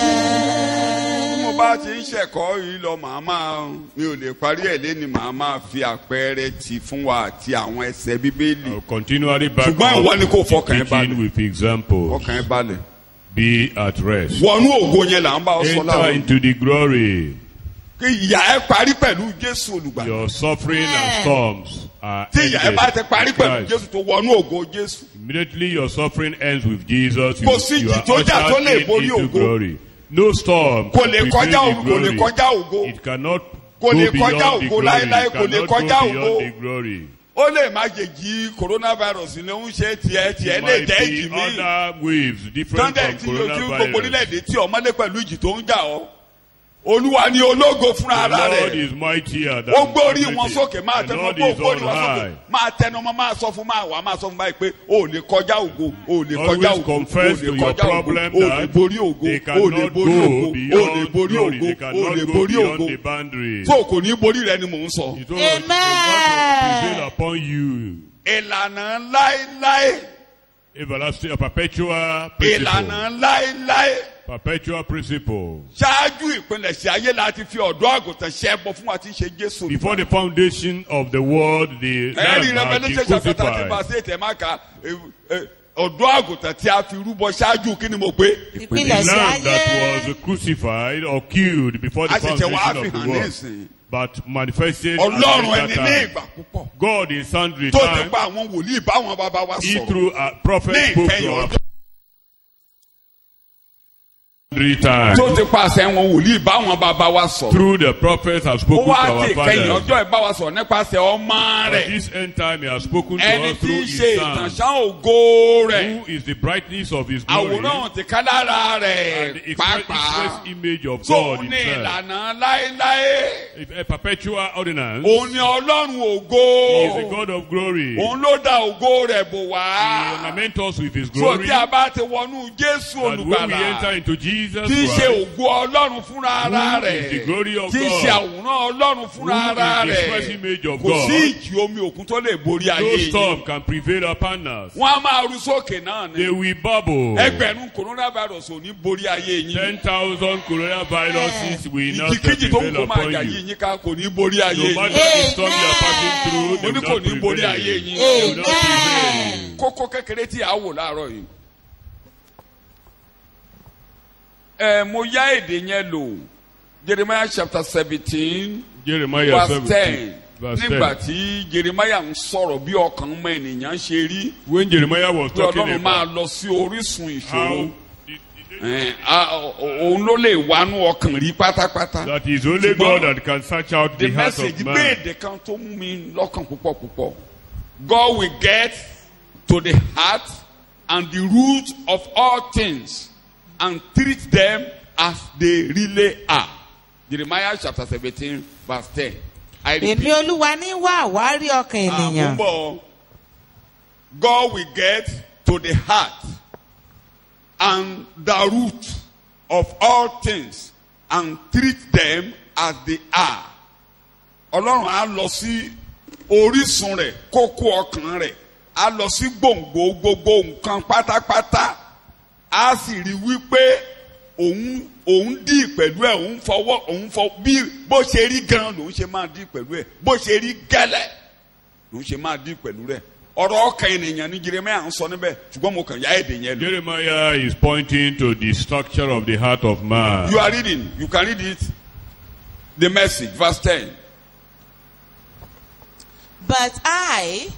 Dákẹ́jẹ́. Mo bá ti ń ṣẹ̀kọ́ yìí lọ mi ò lè parí ẹ̀ léni màá máa fi àpẹẹrẹ ti fún wa àti àwọn ẹsẹ̀ Bíbélì. I'll continually back Ṣùgbọ́n ìwọ ni kò fọkàn ẹ teaching balẹ̀. with examples. Fọkàn ẹ balẹ̀. Be at rest. Wọnú ògo yẹn là ń bá ọ sọ Enter láwọn. into the glory. Kí ìyà ẹ parí pẹ̀lú Jésù olùgbàlà. Your suffering and storms are Tí ìyà ẹ bá ti parí ended. pẹ̀lú Christ. Jésù tó wọnú ògo Jésù. Immediately your suffering ends with Jesus. Kò sí You ìjì tó jà tó are lè ushered borí into ògo. glory. No storm Kò can lè prevent kọjá the ògo, kò lè glory. kọjá ògo. It cannot Kò lè go kọjá beyond the ògo glory. láéláé, It kò lè cannot kọjá go ògo. beyond the glory. Ó lè má jèjì coronavirus ni ó ń ṣe tiẹ̀ There lè might jẹ́ be ìjì míì. other waves different Tọ́ndẹ̀ from tí ojú gbogbo coronavirus. orílẹ̀-èdè tí ọmọdé pẹ̀lú ìjì tó ń jà ọ́. Olúwa ni ológo fúnra The ara Lord rẹ̀. is mightier than Ó gbórí wọn everything. sókè máa The tẹnu Lord mọ́ is gbórí on wọn sókè high. máa tẹnu mọ́ máa sọ fún máa sọ fún báyìí pé o lè kọjá ògo o lè kọjá Always ògo o confess lè to your kọjá ògo problem o lè that borí ògo they o lè cannot borí ògo go o lè beyond borí glory. ògo They o cannot lè go borí beyond ògo the boundaries. tó kò ní borí rẹ ni mò ń sọ. It will not prevail upon you. Ìlànà láéláé Everlasting, perpetual principle. ìlànà láéláé Perpetual principle. ṣáájú ìpilẹ̀ṣẹ̀ ayé láti fi ọ̀dọ́ àgùntàn ṣe ẹbọ fún wa tí ń ṣe Jésù. Before the foundation of the world, the ẹ̀rí Lamb had been Revelation chapter 13 crucified. verse 8 ẹ̀ máa ka ọ̀dọ́ àgùntàn tí a fi rúbọ ṣáájú kí ni mo pé. The Ìpilẹ̀ṣẹ̀ Lamb that ayé. was crucified or killed before the A ṣẹ̀ṣẹ̀ wá foundation fi of the hàn world. nísìnyí. But manifested at Ọlọ́run that ẹni ní time. ìgbà púpọ̀ God in sundry tó ti times, pa àwọn wòlíì báwọn bàbá wa he sọ̀rọ̀ through a prophet ní spoke ìkẹyìn to our ọjọ́ sundry times. tó ti pàṣẹ àwọn wòlíì báwọn bàbá wa sọ̀rọ̀. Through the prophets have Ó spoken to wá our ti ìkẹyìn fathers. ọjọ́ ìbá wa sọ̀rọ̀ nípasẹ̀ ọmọ At rẹ̀ this end time he has spoken to ẹni us tí through ń his ṣe son, ìtànṣán ògo rẹ̀ who is the brightness of his glory àwòrán ti ká lára and the rẹ̀ express pàápàá image of tó God ní himself. ìlànà láéláé A perpetual ordinance. òun ni Ọlọ́run ògo He is the God of glory. òun ló dá ògo rẹ̀ bò He wá. ornaments us with his So glory. tí a bá ti wọnú Jésù And when we olùgbàlà enter into Jesus tí í ṣe Christ, ògo Ọlọ́run fúnra ara who is the rẹ̀ glory of tí í God, ṣe àwòrán Ọlọ́run fúnra who ara is the express rẹ̀ image of kò God, sí ìjì omi òkun tó lè borí ayé no yìí. storm can prevail upon us. Wọ́n á máa ru sókè náà They ni will bubble. ẹgbẹ̀rún coronavirus ò ní borí ayé yín. 10,000 coronaviruses will not ìjìkíjì tó kù prevail kó máa upon jà you. yí yín ká kò ní borí ayé No yín. matter the storm you are passing through, Mo they ní will kò not ní borí prevail. ayé yín. They will not prevail. kókó kékeré tí a wò láàárọ̀ yìí. Mo yá èdè yẹn lò Jeremiah chapter 17 Jeremiah verse 10. 17 Nígbà tí Jeremiah ń sọ̀rọ̀ bí ọkàn ọmọ ènìyàn ṣe rí. when Jeremiah was Pé talking Ọlọ́run máa about lọ sí orísun ìṣòro. how Òun ló lè wánú ọkàn rí pátápátá. that is only God that can search out The the heart message of gbé man. èdè kan tó mú mi lọ́kàn púpọ̀ púpọ̀. God will get to the heart and the root of all things and treat them as they really are. Jeremiah chapter 17 verse 10. I repeat. èmi olúwa ní wá àwárí ọkàn ènìyàn. Àmúbọ̀, God will get to the heart and the root of all things and treat them as they are. Ọlọ́run á lọ sí orísun rẹ̀, kókó ọkàn rẹ̀, á lọ sí gbòǹgbò gbogbo nǹkan pátápátá, á sì rí wípé òun dì pẹ̀lú ẹ̀, òun fọ bí bó ṣe rí gan lòun ṣe máa dì pẹ̀lú ẹ̀, bó ṣe rí gẹ́lẹ́ lòun ṣe máa dì pẹ̀lú rẹ̀. Ọ̀rọ̀ ọkàn ènìyàn ní Jeremiah ń sọ níbẹ̀, ṣùgbọ́n mo kàn yá èdè yẹn lò. Jeremiah is pointing to the structure of the heart of man. You are reading, you can read it. The message, verse 10. But I,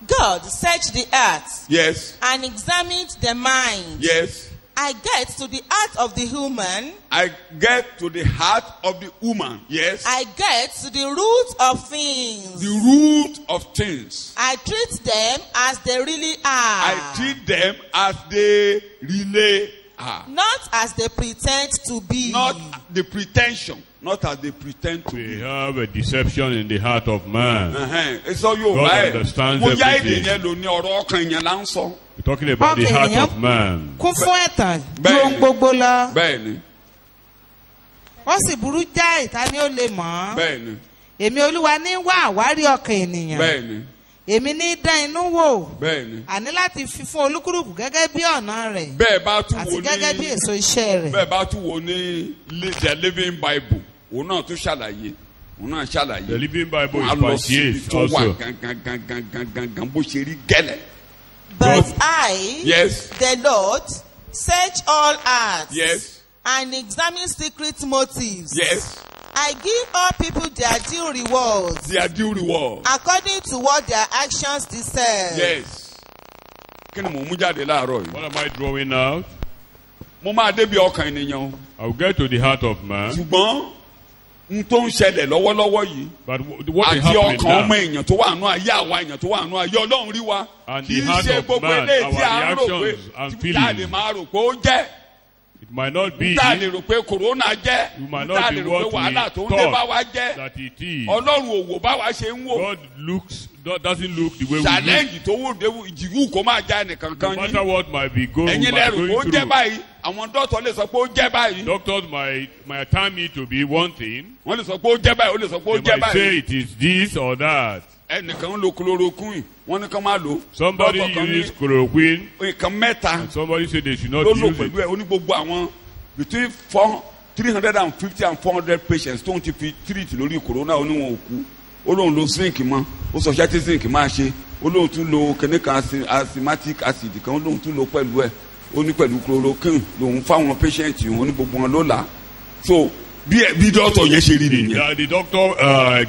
God, searched the earth Yes, and examined the mind. yes. I get to the heart of the human. I get to the heart of the woman. Yes. I get to the root of things. The root of things. I treat them as they really are. I treat them as they really are. Not as they pretend to be. Not the pretension. Not as they pretend to We be. have a deception in the heart of man. Sọ yóò God bá ẹ̀. understands Mo yá èdè everything. yẹn lò ní ọ̀rọ̀ ọkàn yẹn là ń sọ. We're talking about the Okay, heart ènìyàn of man. kún fún ẹ̀tàn ju Bẹ́ẹ̀ni. ohun gbogbo lọ. Bẹ́ẹ̀ni, ó sì burú jáì ta ni ó lè mọ̀ ọ́. bẹ́ẹ̀ni, èmi olúwa ní wá àwárí ọkàn ènìyàn. bẹ́ẹ̀ni, èmi ní dán inú wò. bẹ́ẹ̀ni. àní láti fi fún olúkúlùkù gẹ́gẹ́ bí ọ̀nà rẹ̀ Bẹ́ẹ̀ bá tún àti wo gẹ́gẹ́ bí ní èso iṣẹ́ rẹ̀. bẹ́ẹ̀ bá tún wo ní the Living Bible, òun náà tún ṣàlàyé. Òun náà ṣàlàyé. The Living Bible Wọ́n á is lọ síbi 28 tó wà also. gangan bó ṣe rí gẹ́lẹ̀. But I, Yes. the Lord, search all hearts. Yes. And examine secret motives. Yes. I give all people their due rewards Their due reward. according to what their actions deserve. Yes. Kí ni mò ń mú jáde láàárọ̀ yìí? What am I drawing out? Mo máa débi ọkàn ènìyàn o. I'll get to the heart of man. Ṣùgbọ́n n tó ń ṣẹlẹ̀ lọ́wọ́lọ́wọ́ yìí. But what is Àti happening ọkàn ọmọ now? èèyàn tó wà nù ayé àwa èèyàn tó wà nù ayé Ọlọ́run rí wa. And Kì the í heart ṣe of gbogbo man, eléyìí tí our a ń rò pé reactions and tí a lè feelings. máa rò pé ó jẹ́. It might not be Tá a lè rò pé kòrónà jẹ́. You might Tá not a be lè rò pé what we wàhálà tó ń dé bá wa thought jẹ́. that it is. Ọlọ́run ò wò báwa ṣe ń wò. God doesn't look the way we look. Challenge tó wò dé ìjìwú kó máa já ẹnìkan No kan matter yín. what might be going Ẹ̀yin lẹ́rù pé ó through. jẹ́ báyìí. Àwọn dọ́tọ̀ lè sọ pé ó jẹ́ báyìí. Doctors might time it to be one thing. Wọ́n lè sọ pé ó jẹ́ báyìí. Ó lè sọ pé ó They jẹ́ might say báyìí. it is this or that. Ẹnìkan ń lo chloroquine. Wọ́n ní kán máa lò. Somebody Dọ́tọ̀ kan ní uses chloroquine. nǹkan mẹ́ta And somebody said they should not ló lò use pẹ̀lú it. ẹ̀. Ó ní gbogbo àwọn between 350 and 400 patients tóun ti fi treat lórí corona oníwọ̀n òkú. Ó lóun lo zinc mọ́. Ó sọ ṣẹ́ tí zinc máa ṣe. Ó lóun tún lo kìnìkan asthmatic acid kan. Ó lóun tún lo pẹ̀lú ẹ̀. Ó ní pẹ̀lú chloroquine lòun fáwọn patient òun ní gbogbo wọn ló là. So bí dọ́tọ̀ yẹn ṣe rí nìyẹn. The doctor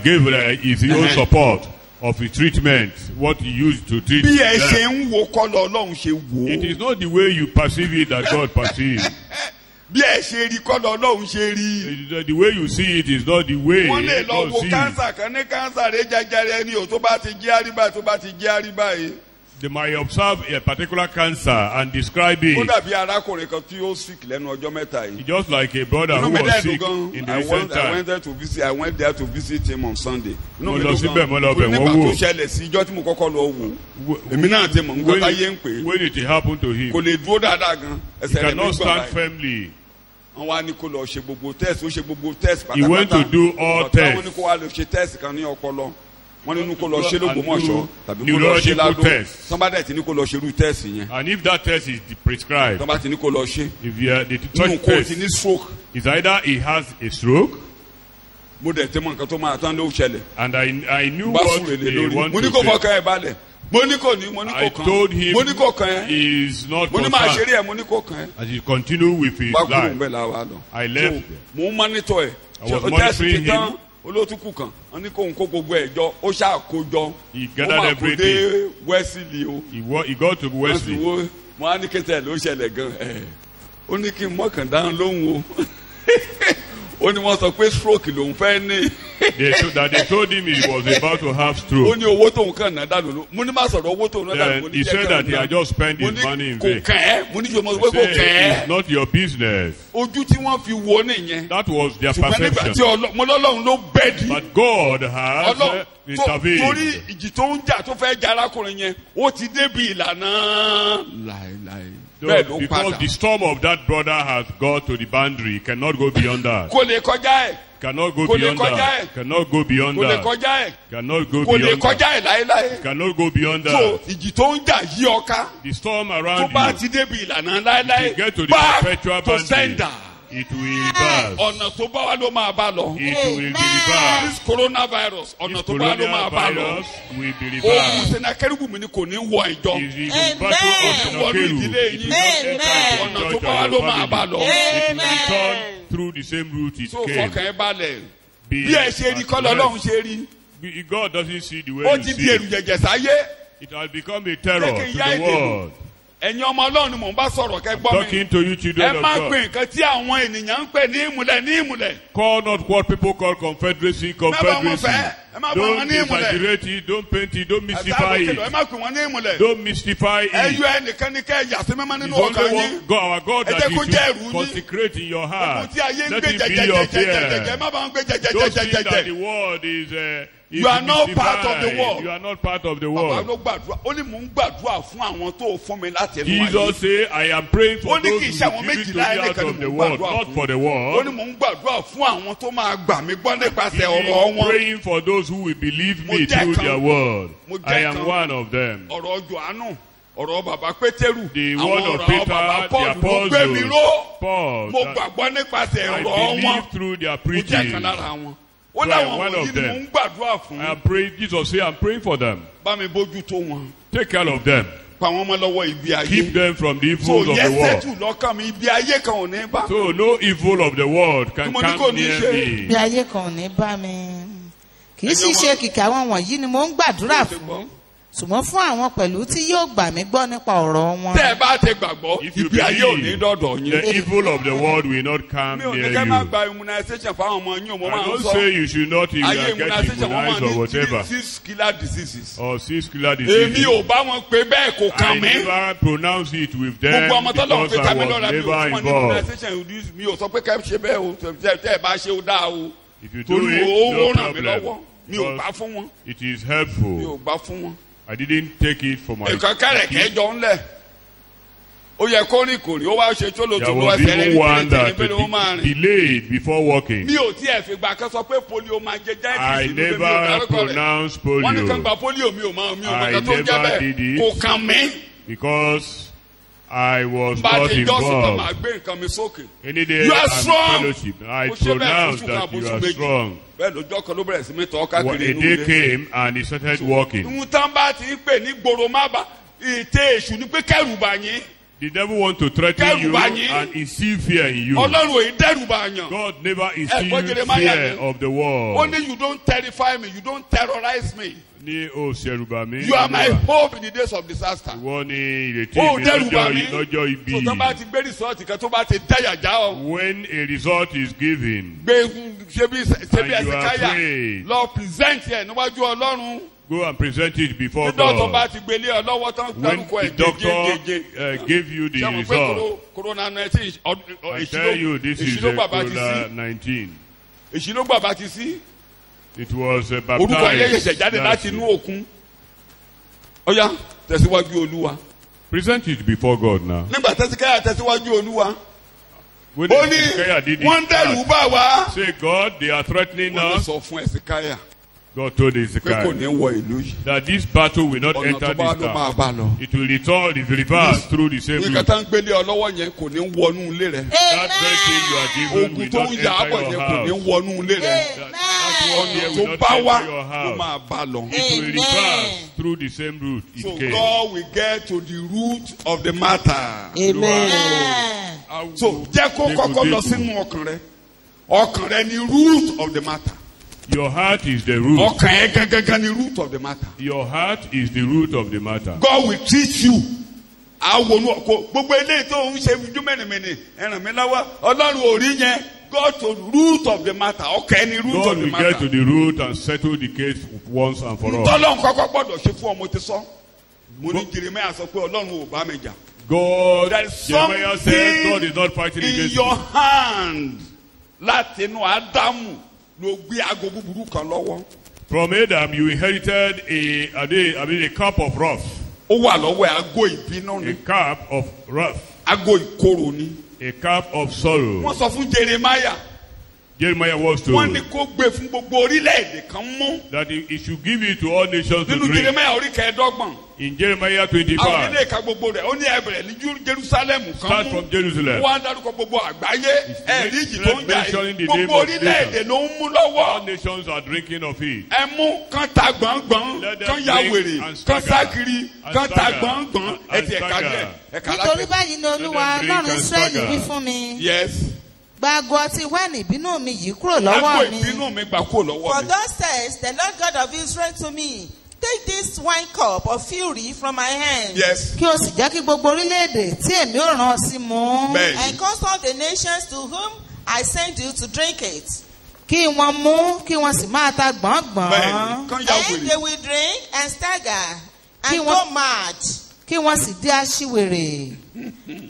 gave his own support of his treatment, what he used to treat Bí ẹ them. ṣe ń wo kọ́lọ̀ Ọlọ́run ṣe wò It ó. is not the way you perceive it that God perceives. Bí ẹ ṣe rí kọ́lọ̀ Ọlọ́run ṣe rí. The way you see it is not the way Wọ́n lè lọ God wo sees. kánsà kan ní kánsà rẹ̀ jẹjẹrẹ ni o tó bá ti jẹ́ àríbá tó bá ti jẹ́ àríbá yìí. They might observe a particular cancer and describe Ó it. dàbí arákùnrin kan tí ó sick lẹ́nu ọjọ́ mẹ́ta yìí. Just like a brother Inú who mi was dẹ̀ sick dùn in gan. the I recent time. went there to visit him on Sunday. Inú Mo mi lọ dùn síbẹ̀, gan. mo lọ bẹ̀ Nígbà wọ́n tó wò. ṣẹlẹ̀ sí ijọ́ tí mo kọ́kọ́ lọ wò. Èmi náà ti mọ̀ nǹkan táyé ń pè é. When it happened to him, Kò lè dúró dáadáa gan. he Ẹsẹ̀ rẹ̀ mi cannot gbọ̀n stand báyìí. firmly. Wọ́n wá ní kó lọ ṣe gbogbo test. Ó ṣe gbogbo test pátápátá. He went to do all Ọ̀tá tests. wọn ní kó wá lọ ṣe test kan ní ọpọlọ. Wọ́n ní kó lọ ṣe And lógbómọ̀ṣọ́ do tàbí kó lọ ṣe neurological ládó. test. Somebody ti ní kó lọ ṣerú test yẹn. And if that test is prescribed, Tọ́ba ti ní kó lọ ṣe. if you are the Inú such kó o test ti ní stroke. is either he has a stroke, Mo dẹ̀ tẹ́ mọ̀ nǹkan tó máa tán ló ṣẹlẹ̀. and I knew Bá what sùn lè they lórí. want Mo ní to kó say. fọkàn ẹ̀ balẹ̀. mo ní kò ní mo ní I kò told kàn him mo ní kò kàn ẹ́ he is not mo ní máa concerned. ṣeré ẹ̀ mo ní kò kàn ẹ́. As he continued with his wá kúrò life, ń bẹ̀ la wa lọ. I left So, there. mo ń mọ́nítọ̀ ẹ̀. I was Tẹ́sí monitoring ti tán him. olótùkù kan wọ́n ní kóhun kó gbogbo ẹ̀ jọ ó ṣàkójọ. He ó gathered máa kó dé everything. Wesley o. He got to wọ́n sì Wesley. wo mo á ní kété ẹ̀ ló ṣẹlẹ̀ gan ẹ̀ ó ní kí n mọ̀kàn dáhùn lóhùn o ó ní wọ́n sọ pé stroke lòun fẹ́ ní They told him he was about to have ó stroke. ní owó tóun kàn ná dànù ló mo ní má sọ̀rọ̀ owó tóun ná dànù mo Then ní he jẹ́ said that he had just spent mo his money ní in kò vain. kàn ẹ́ mo ní jù mọ́ pé He kò said, kàn it's ẹ́ not your business. ojú tí wọ́n fi wo nìyẹn That was their ṣùgbọ́n nígbà tí perception. mo lọ́lọ́run ló bẹ́ẹ̀dì But God has ọlọ́run torí intervened. ìjì tó ń jà tó fẹ́ jà arákùnrin yẹn ó ti débi ìlànà láéláé bẹ́ẹ̀ ló Because padà the storm of that brother has got to the boundary. He cannot go beyond that. kò lè kọjá ẹ̀ Cannot go Kò lè beyond kọjá that. ẹ̀. Cannot go beyond kò lè that. kọjá ẹ̀ Cannot go kò lè beyond kọjá that. ẹ̀ láéláé Cannot go beyond so that. ìjì tó ń jà yí ọká The storm tó around bá you, ti débi ìlànà if láéláé you get to the back perpetual to boundary, sender it will reverse. ọ̀nà tó bá wà ló máa bá lọ It will be reversed. this coronavirus ọ̀nà This tó bá wà ló máa bá lọ coronavirus will be oògùn reversed. senakeribu mi ni kò ní wọ ìjọ It is Amen. a battle of Wọnú Sennacherib. ìdílé It yín. will not enter Amen. into ọ̀nà the tó church bá wà or ló your máa bá family. lọ It will Amen. return through the same route it so came. fọkàn ẹ balẹ̀ Be bí ẹ ṣe rí kọ́ lọ́lọ́run ṣe rí God doesn't see the way ó you ti di see. èrù jẹ̀jẹ̀ sáyé It has become a terror Jẹ́ kí n to yá the èdè lò. world. ẹ̀yin ọmọ ọlọ́run ni mò ń bá sọ̀rọ̀ kẹ́ gbọ́ mi Talking to you children ẹ of má God. pè nǹkan tí àwọn ènìyàn ń pè ní ìmùlẹ̀ ní ìmùlẹ̀ Call not what people call confederacy, confederacy. fẹ́. Ẹ má bá wọn Don't ní ìmùlẹ̀. exaggerate it, don't paint it, don't mystify àtàlókè lọ ẹ it. má pè wọ́n ní ìmùlẹ̀ Don't mystify ẹ it. yọ ẹnìkan ní kẹ́ ẹ yà sí mímọ́ It's nínú ọkàn only yín one God, our God Ẹ that jẹ́ kó you jẹ́ should ẹ̀rù yín. consecrate in your ohun heart. tí ayé ń Let gbé it be your jẹjẹjẹjẹjẹjẹ fear. má bá wọn gbé Don't think that jẹjẹjẹjẹjẹ the world is You are not part of the mystified. world. You are not part of the bàbá world. ló gbàdúrà ó ní mò ń gbàdúrà fún àwọn tó fún mi láti ẹnu ayé Jesus said, I am praying for Ó ní those kì í who ṣe àwọn give it to me méjìlá out ẹnìkan of ni the mò ń world, gbàdúrà not for the ó ní world. mò ń gbàdúrà fún àwọn tó máa gbà mí gbọ́ He nípasẹ̀ ọ̀rọ̀ is wọn praying for those who will believe Mo me jẹ́ through kan. their word. Mo jẹ́ I am kan. one of them. ọ̀rọ̀ Jòhánù ọ̀rọ̀ bàbá Pétérù The àwọn word of ọ̀rọ̀ Peter, bàbá the Pọ́ọ̀lù ló gbé mi apostles, ró Paul, mo that gbàgbọ́ nípasẹ̀ I ọ̀rọ̀ wọn believe through their mo jẹ́ preaching. kan lára wọn ó So I láwọn am one wọ̀nyí of ni them. mò ń gbàdúrà fún I am praying, Jesus said, I'm praying for them. bá mi bójú tó wọn Take care of them. pa wọn mọ́ lọ́wọ́ ibi ayé Keep them from the so evils of the yẹsẹ̀ world. tù lọ́kàn mi ibi ayé kan ò ní bá So no evil of the world can Mo ní kò come ní near ṣe. bí me. ayé kan ò ní bá mi kì í sì Ẹ̀yin ṣe ọmọ- kìkì àwọn wọ̀nyí ni mò ń gbàdúrà fún ṣùgbọ́n fún àwọn pẹ̀lú tí yóò gbà mí gbọ́ nípa ọ̀rọ̀ wọn. tẹ́ ẹ bá ti gbàgbọ́ If you ibi ayé ò ní believe, dọ́dọ̀ yín the evil of the world will not come mi ò ní near kẹ́ máa you. gba immunization fáwọn ọmọ yín o mo I máa ń don't sọ say you should not ayé get immunization wọ́n immunized máa or ní whatever. 6 killer diseases Or 6 killer èmi diseases. ò bá wọn pé bẹ́ẹ̀ kò I kàn mí never pronounce it with them gbogbo ọmọ tọ́lọ̀ because fi I tàmí was lọ́la mi ò never fún wọn ní involved. immunization mi ò sọ pé kẹ́ ṣe bẹ́ẹ̀ o tẹ́ ẹ bá ṣe ó dáa o If you do torí it, ó no ràn mí lọ́wọ́ problem. mi ò gbà Because fún wọn it is mi ò helpful. gbà fún wọn. I didn't take it for my nǹkan kẹrẹ̀kẹ́ jọ ńlẹ̀ ó yẹ kó rìn kò rí ó wá ṣe tó lò There tó lò was ẹsẹ̀ rẹ̀ even one ní that pé ó máa rìn. delayed before walking. mi ò tí ẹ̀ fi gbà kán sọ pé polio máa jẹ I jẹ́ẹ̀tì mi ò never dárúkọ rẹ̀ pronounced wọ́n ní kán polio gba polio mi ò mọ I nǹkan tó ń jẹ́ never bẹ́ẹ̀ did it. kò kàn mí because I was bá not ti jọ́sìn kan máa involved. gbé nǹkan mi sókè Any day You are I'm strong. fellowship, I Ó ṣe bẹ́ẹ̀ pronounce fún that you ṣùgbọ́n are àbúṣù strong. bẹ́ẹ̀ lójọ́ kan ló bẹ̀rẹ̀ sí mi tọ́ Well, káàkiri a inú day ilé came and he started walking. ìhun tán bá ti ń pè ní gbòòrò má bà ìtẹ́ èṣù ni pé kẹ́rù bà yín The devil want to threaten you Kẹ́rù and instill fear in you. ọlọ́run ò ì dẹ́rù bà yàn. God never Ẹ̀gbọ́n instilled Jeremiah fear ni. of the ó world. ní you don't terrify me you don't terrorize me Ní o ṣẹ̀rùbà mi. you are my hope in the days of disaster. Ìwọ ni ìrètí ó mi dẹ́rù bà mí lọ́jọ́ ibi. tó tán bá ti gbé rìsọ́ọ̀tì kan tó bá ti dáyà já ọ When a result is given, gbé ṣebí And you are ẹsìkáyà afraid. lọ present ẹ níwájú ọlọ́run go and present it before tí dọ́tọ̀ bá God. ti gbélé ọ lọ́wọ́ tán When gbárùkọ ẹ̀ the doctor gégégégé gave you the ṣé mo pé result, corona 19 I tell you this is èṣù ló gbà bá ti sí Corona-19. èṣù ló gbà bá ti sí It was orúkọ ayé ṣẹ̀ṣẹ̀ baptized. jáde láti inú òkun ọ̀yá tẹ̀síwájú olúwa Present it before God now. nígbà tẹ̀síkáyà tẹ̀síwájú olúwa When ó ní Hezekiah did wọ́n it, dẹ́rù bà wá say, God, they are threatening wọ́n lè us. sọ fún ẹ̀sìkáyà God told pé kò Ezekiel ní wọ ìlú yìí. that this battle will not ọ̀nà enter tó bá this ló máa camp. bá lọ. It will return, it will reverse through the same nǹkan route. tá ń gbélé ọ lọ́wọ́ yẹn kò ní wọnú ilé rẹ. That very thing you are given ogun will tó not ń yà á bọ̀ enter yẹn your kò ní house. wọnú ilé rẹ. That one here tó will not bá wá enter your ló house. máa bá lọ. It will reverse through the same route So it came. God will get to the root of the matter. Amen. So jẹ́ kó kọ́kọ́ lọ sínú ọkàn rẹ. Ọkàn rẹ ni root of the matter. Your heart is the root. Ọkàn ẹ gangan ni root of the matter. Your heart is the root of the matter. God will treat you. Àwọn ọkọ gbogbo eléyìí tó ń ṣe ojú mẹ́rìnmẹ́rìn ẹ̀ràn mi lọ́wọ́ Ọlọ́run ò rí yẹn. God to root of the matter. Ọkàn ẹ ni root God of the will matter. get to the root and settle the case once and for all. Tọ́lọ́run kọ́kọ́ gbọ́dọ̀ ṣe fún ọmọ ti sọ. Mo ní Jeremiah sọ pé Ọlọ́run ò bá mi jà. God, There is Jeremiah said, God is not fighting in against your you. hand. Láti inú Ádámù ló gbé aago búburú kan lọ́wọ́. From Adam, you inherited a cup of wrath. Ó wà lọ́wọ́ ẹ̀ aago ìbínú A ni. cup of wrath. Aago ìkorò ni. A cup of sorrow. Wọ́n sọ fún Jeremiah. Jeremiah was Wọ́n told ní kó gbé fún gbogbo orílẹ̀-èdè kan mú. that he should give it to all nations to Nínú drink. Jeremiah orí kẹẹ̀ẹ́dọ́gbọ̀n. In Jeremiah Àwọn 25, ilé ìka gbogbo rẹ̀ ó ní ẹ̀bẹ̀rẹ̀ ní Jerusalem kan start mú. from Jerusalem. Wọ́n á dárúkọ gbogbo àgbáyé. Ẹ̀rí ìjì tó ń jà mentioning yìí. the name Gbogbo of orílẹ̀-èdè ló ń mú All lọ́wọ́. nations are drinking of it. Ẹ mú kán ta gbọ̀ngbọ̀n, Let them kán ya drink wèrè, and kán stagger. ságiri, And kán ta stagger. gbọ̀ngbọ̀n. Ẹ And ti ẹ̀ka stagger. díẹ̀. Ẹ̀ka nítorí láti. báyìí ni olúwa drink ọlọ́run and israẹli stagger. wí fún mi Yes. gba ago ọtí wáìnì ìbínú mi yìí kúrò Aago lọ́wọ́ mi ìbínú mi gbà kúrò lọ́wọ́ For mi. thus says the Lord God of Israel to me, take this wine cup of fury from my hand. Yes. kí o sì jẹ́ kí gbogbo orílẹ̀-èdè tí èmi ò rán ọ sí mu Bẹ́ẹ̀ni. And cause all the nations to whom I send you to drink it. kí wọ́n mú kí wọ́n sì máa ta gbọ̀ngbọ̀n Bẹ́ẹ̀ni. Kán ya And wèrè. they will drink and stagger and Kí go wọ́n- mad. kí wọ́n sì di aṣiwèrè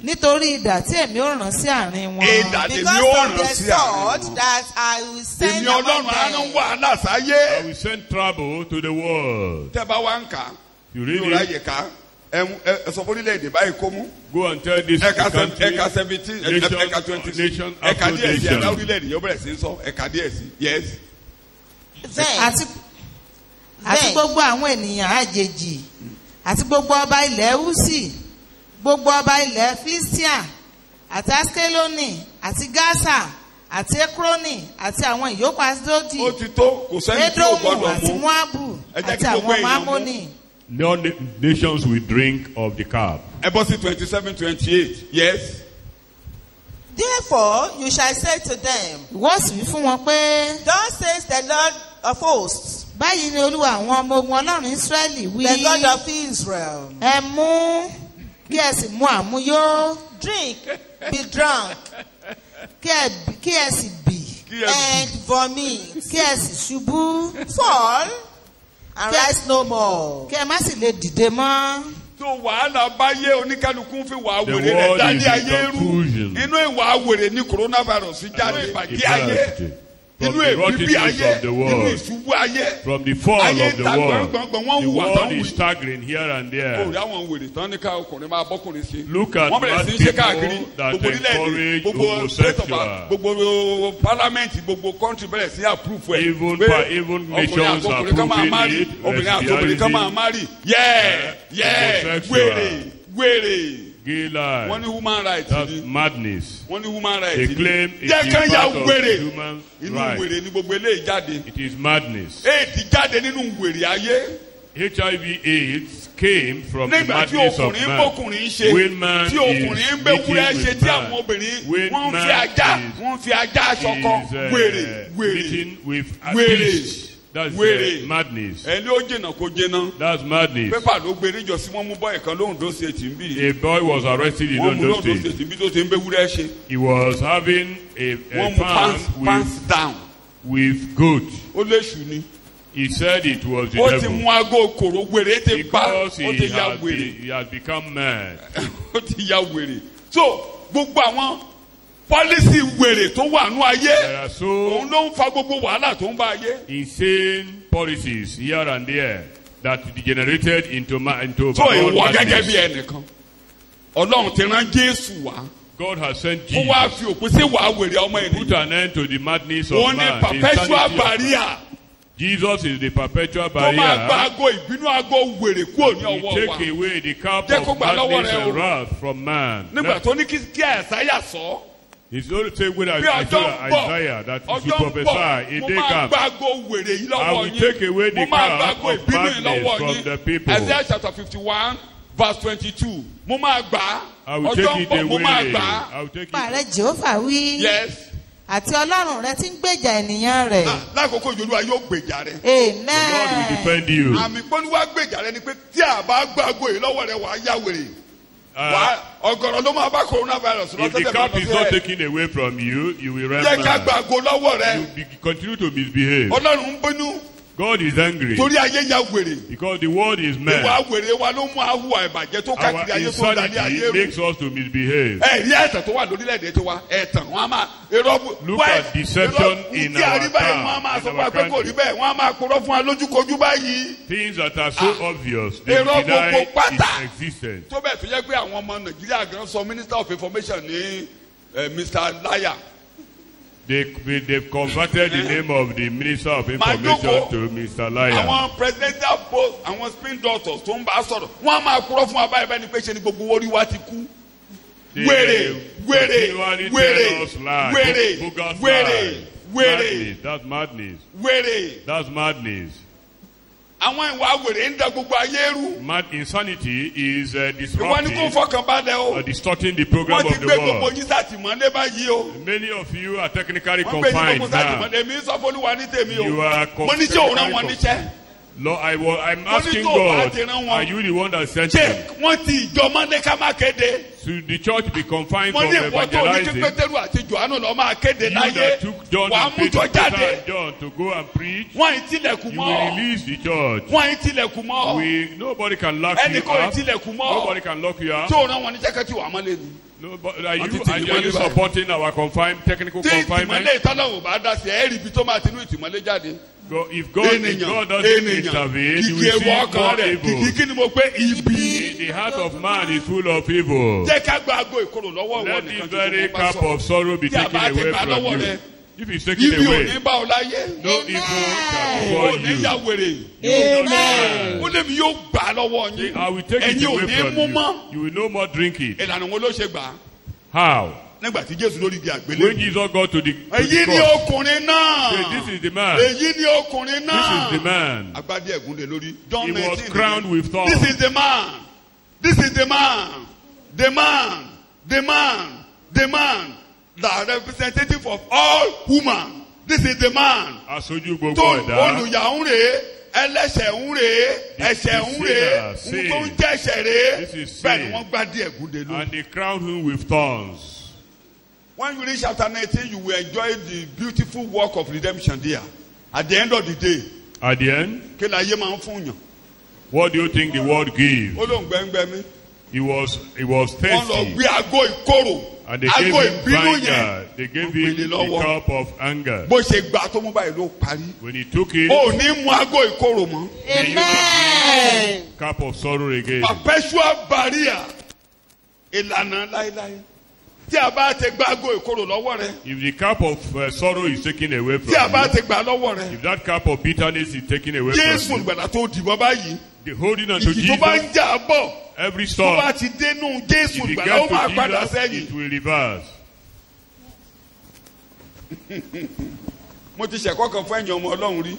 nítorí idà tí èmi ò rán sí àárín wọn. Ìdà lèmi Because ó of ràn the sí àárín sword wọn. that I will send Èmi among Ọlọ́run á rán them. wàhálà I sáyé. will send trouble to the world. Tẹ́ bá wá ń kà á. You Yóò read it. ráyè ká. Ẹ sọ fún orílẹ̀-èdè báyìí kó mú. Go and tell this Ẹ̀ka country, ẹ̀ka 17 nation, ẹ̀ka 20 nation ẹ̀ka after díẹ̀ sí ẹ̀ka nation. orílẹ̀-èdè yóò bẹ̀rẹ̀ sí í sọ ẹ̀ka díẹ̀ sí. Yes. Then, àti gbogbo àwọn ènìyàn àjèjì àti gbogbo ọba ilẹ̀ Húsì gbogbo ọba ilẹ̀ Filistia àti Askeloni àti Gaza àti Ekroni àti àwọn ìyókù Asdodi Ó ti tó kò sẹ́ni tí ò Edomu gbọ́dọ̀ àti mú. Moabu Ẹ jẹ́ àti kí gbogbo àwọn ọmọ èèyàn mú. Amoni. No nations will drink of the cup. Ẹ bọ́ sí 27-28. Yes. therefore you shall say to them, ìwọ sì wí fún wọn pé thus says the Lord of hosts, báyìí ni olúwa àwọn ọmọ ogun ọlọ́run Ísírẹ́lì wí the God of Israel. ẹ mú kí ẹ sì mu àmuyó Drink, be drunk, kí ẹ sì bì Kí ẹ bì. and vomit. kí ẹ sì ṣubú Fall and rise no more. kí ẹ má sì lè dìde mọ́. tó wàhálà bá yé oníkálukú fi wà The wèrè rẹ̀ world dálé is in ayé rú. confusion. Inú ìwà wèrè ní coronavirus jáde ìbàjẹ́ ayé. From Inú the èbíbí ayé. rottenness of the Inú world. ìṣubú ayé. From the fall Ayé of the ta world. gbọ̀ngbọ̀ngbọ̀n wọ́n The hùwà world tán is wù. staggering here and Ó there. rí àwọn wèrè tán ní ká ọkùnrin máa bọ́kùnrin sí. Look at Wọ́n bẹ̀rẹ̀ mad sí í ṣe people káàkiri. that Gbogbo orílẹ̀-èdè, encourage gbogbo state of homosexual. gbogbo parliament, gbogbo country bẹ̀rẹ̀ sí approve ẹ̀. Even Pé even ọkùnrin nations àti are ọkùnrin kan máa proving marry, it. obìnrin àti obìnrin kan máa marry. Homosexual. Wèrè. Gay life. Wọ́n ní human rights That's ni. madness. Wọ́n ní human They rights ni. claim it Jẹ́ is kán ya part of wèrè. human Inú right. wèrè ni gbogbo eléyìí jáde. It is madness. Éèdì jáde nínú wèrè ayé. HIV/AIDS came from the Nígbà tí madness of ọkùnrin man. bọ́kùnrin ṣe, When man tí ọkùnrin ń is bẹ́kúrẹ́ meeting ṣe with tí man. àwọn obìnrin When wọ́n ń man fi ajá is- wọ́n ń fi ajá aṣọkọ is, wèrè. meeting with a Wèrè. beast. That's Wèrè. madness. Ẹni ó jìnnà kó jìnnà. That's madness. Pépà ló gbé níjọsí wọ́n mú bọ́ọ̀ kan lóhùndó ṣe tì ń bì. A boy was arrested in Wọ́n mú Ondo lóhùndó ṣe State. tì ń bí tó ti ń bẹ́kúrẹ́ ṣe. He was having a Wọ́n mú farm pants down. with goat. Ó léṣù ni. He said it was the Ó ti devil. mú aago kòrò wèrè ti pa. Because Ó ti ya wèrè. he has become mad. Ó ti ya wèrè. So gbogbo àwọn pọ́lísì wèrè tó wà nú ayé. There are Òun so ló ń fa gbogbo wàhálà tó ń bá ayé. insane policies here and there that degenerated into So overall ìwọ gẹ́gẹ́ bí madness. ẹnìkan. Ọlọ́run ti rán Jésù wá. God has sent Ó Jesus wá fi òpin sí wàá wèrè ọmọ to put ènìyàn. an end to the madness of Òun ní man. perpetual Insanity of man. barrier. Jesus is the perpetual tó máa gba barrier. ago ìbínú ago wèrè kúrò ní He ọwọ́ take wa. away the cup Jẹ́ kó of gbà lọ́wọ́ madness rẹ o. and wrath from man. nígbà tó ní kí Àìsáyà sọ. It's the same way that bí ọjọ́ ń bọ̀ Isaiah that he ọjọ́ ń prophesy bọ̀ in mo day máa camp. gba ago wèrè yìí I lọ́wọ́ will take away yín. the mo máa gba cup ago of ìbínú yìí madness lọ́wọ́ from the yín. people. Isaiah chapter 51 verse 22. mo máa gbà á. I will ọjọ́ take ń it bọ̀ mo máa away. gbà á. I will take Nípa rẹ it. Jèhófà wí. Yes. Àti Ọlọ́run rẹ tí ń gbèjà ènìyàn rẹ̀. lákòókò Olúwa yóò gbèjà rẹ. God will Amen. defend you. àmì pọ́núwá gbèjà rẹ ni pé tí a bá gba ago yìí lọ́wọ́ rẹ wàá yá wèrè. ọ̀gọ̀rọ̀ ló máa bá coronavirus If the cup is not taken away from you, you will run jẹ́ ká mad. gba ago lọ́wọ́ rẹ. You continue to misbehave. Ọlọ́run ń bínú God is angry torí ayé ya wèrè. because the world is ìwà mad. wèrè wa ló mú àhùwà ìbàjẹ́ tó Our káàkiri ayé tó ń dalẹ̀ insanity ayé rú. makes us to misbehave. Ẹ̀rí ẹ̀tàn tó wà lórílẹ̀‐èdè tiwa ẹ̀tàn wọn a máa irọ́ Look at deception in tí a rí our báyìí town, wọn a máa in sọ fún our wa pé kò country. rí bẹ́ẹ̀ wọn a máa purọ́ fún wa lójúkojú báyìí. Things that are so obvious, they Irọ́ deny gbogbo pátá. its existence. tó bẹ́ẹ̀ tó yẹ pé àwọn ọmọ Nàìjíríà gan sọ Minister of Information ní Mr. Liar. They've converted the name of the Minister of Information to Mr. Liar. àwọn presidential post àwọn spin doctors tó ń bá a sọ̀rọ̀ wọ́n á máa purọ́ fún wa báyìí bẹ́ẹ̀ ni pé ṣe ni gbogbo orí wa ti kú. They Wèrè wèrè continually wèrè tell us lies, wèrè bogus wèrè lies. wèrè Madness, that's madness. wèrè. That's madness. àwọn ìwà wèrè ń da gbogbo ayé rú. Mad insanity is ìwọ ni kò disrupting fọkàn balẹ̀ o. distorting the program wọ́n ti of the gbé gbogbo world. yín sátìmọ́lé báyìí o. Many of you are technically wọ́n gbé yín confined gbogbo now. sátìmọ́lé mi sọ fọlúwa ní tèmi o. You are mo ní tí òun rán wọn technically níṣẹ́. Lord, I'm asking tó o bá God, ti rán wọn. are you the one that sent ṣé him? wọ́n ti ìjọ mọ́lé ká má kéde. Should the church be confined wọ́n from ní ìwọ tó ní kí evangelizing? Pétérù àti Jòhánù lọ máa kéde You láyé. that took John wàá and mú Peter, jọ jáde. and John to go and preach, wọ́n ì tilẹ̀kùn you will mọ́. release the church. wọ́n ì tilẹ̀kùn mọ́. Nobody can lock you ẹnìkan ì up. tilẹ̀kùn Nobody mọ́. can lock you up. tí òun rán wọn níṣẹ́ kẹ́tì wàá mọ́lé ni. Nobody, Wọ́n ti are tì í you mọ́lé báyìí. supporting our technical tí confinement? ìtìmọ́lé ìtọ́lọ́wọ̀ bá dá sí ẹ̀ rí ibi tó máa tinú ìtìmọ́lé jáde. If God doesn't intervene, you kìkì will ewu see ọkàn more rẹ̀ evil. kìkì kí ni mo pé ibi. The heart of man is full of evil. jẹ́ ká gba ago ìkorò lọ́wọ́ ìwọ Let nìkan this tó very kó bá cup sọ̀rọ̀. of sorrow be Tí a taken bá ti away gbà from lọ́wọ́ you. rẹ, If it's taken ibi ò away, ní bá ọ láyé. no evil can ò befall ní you. ya wèrè. Amen. ó lé mi yóò gbà á lọ́wọ́ yín. I will take it ẹ̀yin ò away ní from mú you. mọ́. You will no more drink it. ìlànà wo ló ṣe gbà á? How? nígbà tí Jésù lórí igi When àgbélé. Jesus got to the èyí ni cross, ọkùnrin say, náà. this is the man. èyí ni ọkùnrin This náà. is the man. agbádé ẹ̀gúnlẹ̀ lórí. He was crowned with thorns. This is the man. This is the man. The man. The man. The man. The representative of all human. This is the man. Aṣojú gbogbo tó ẹ̀dá. olùyà ń rèé ẹlẹ́ṣẹ̀ ń rèé ẹ̀ṣẹ̀ ń rèé sinner, ohun tó ń jẹ́ ẹ̀ṣẹ̀ rèé This is bẹ́ẹ̀ ni sin. wọ́n gbádé ẹ̀gúnlẹ̀ lórí. And they crowned him with thorns. When you reach chapter 19, you will enjoy the beautiful work of redemption there. At the end of the day, At the end, kí la yé máa ń fún yàn. what do you think the world gave? ó lóun gbẹ́ngbẹ́ mi. He was wọ́n lọ thirsty. gbé ago ìkorò. And they gave ago him ìbínú yẹn. vineyard. They gave Wọ́n him gbélé the lọ́wọ́. cup of anger. bó ṣe gbà tó mú báyìí ló parí. When he took it, ó ní mú ago ìkorò mọ́. Amen. cup of sorrow again. perpetual barrier. ìlànà láéláé. tí a bá ti gba ago ìkorò lọ́wọ́ rẹ. If the cup of sorrow is taken away from tí a bá you, ti gbà lọ́wọ́ rẹ. if that cup of bitterness is taken away Jésù from you, ìgbàlà tó dìbò báyìí. the holding on to ìjì tó bá ń Jesus, jà bọ̀. every tó storm, bá ti dénú Jésù if it ìgbàlà ó gets máa to padà Jesus, sẹ́yìn. it will reverse. mo ti ṣẹ̀kọ́ kan fún ẹ̀yìn ọmọ Ọlọ́run rí.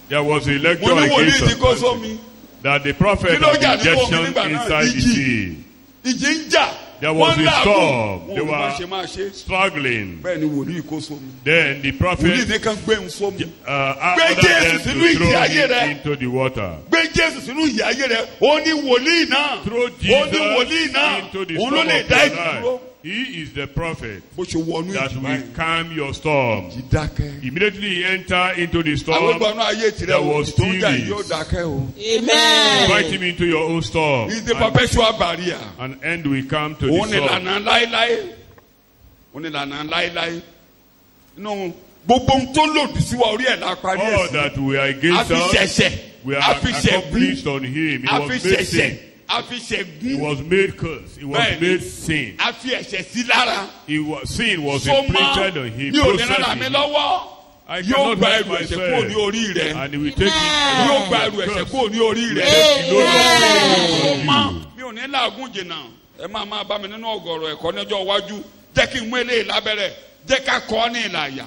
There was a mo lecture ní wòlíì against tí kò us sómi. that the prophet Kí ló had jà nínú omi injection nígbà náà? inside the Ìjì. sea. ìjì ń jà. There was wọ́n a làágùn. storm. wọn They ò ní máa ṣe were máa ṣe. struggling. bẹ́ẹ̀ ni wòlíì kò sómi. Then the wòlíì prophet nìkan gbé ń sómi. ordered Jésù them sínú to ìjì throw ayé him rẹ̀. into the water. gbé Jésù sínú ìyà ayé rẹ̀ ó ní wòlíì náà. Throw ó ní wòlíì Jesus náà. into the òun ló storm lè of dá your ìjì dúró. life. He is the prophet bó ṣe wọnú that ìjì will báyìí. calm your storm. ìjì dákẹ́. Immediately he entered into the àwọn storm. ìgbọ̀nù ayé tirẹ̀ There o was tó ń jà yìí stillness. yóò dákẹ́ o. Amen. Invite him into your own storm. He is the perpetual barrier. An end will come to òun the ni storm. lànà láéláé. òun ni lànà láéláé. inú gbogbo ohun tó lòdì sí wa orí ẹ̀ la parí ẹ̀ All sí. that we are a against fi us, ṣẹ̀ṣẹ̀. we a are fi ṣẹ̀gún. accomplished on him. It a was fi made ṣẹ̀ṣẹ̀. sin. a fi It ṣẹ̀gún. was made curse. It was Bẹ́ẹ̀ni. made sin. a fi ẹ̀ṣẹ̀ sí lára. Sin was so imprinted mọ́ on him. mi ò ní rárá mi Processed lọ́wọ́. I yóò cannot gba help ẹrù ẹ̀ṣẹ̀ kúrò ní myself. orí rẹ. And he will take Yóò it. gba ẹrù ẹ̀ṣẹ̀ kúrò ní orí rẹ. Ó mọ mi ò ní làágùn jìnnà. Ẹ máa bá mi nínú ọ̀gọ̀rọ̀ ẹ̀kọ́ níjọ́ iwájú. Jẹ́ kí n mú eléyìí lábẹ́rẹ́. Jẹ́ ká kọ́ ní ìlàyà.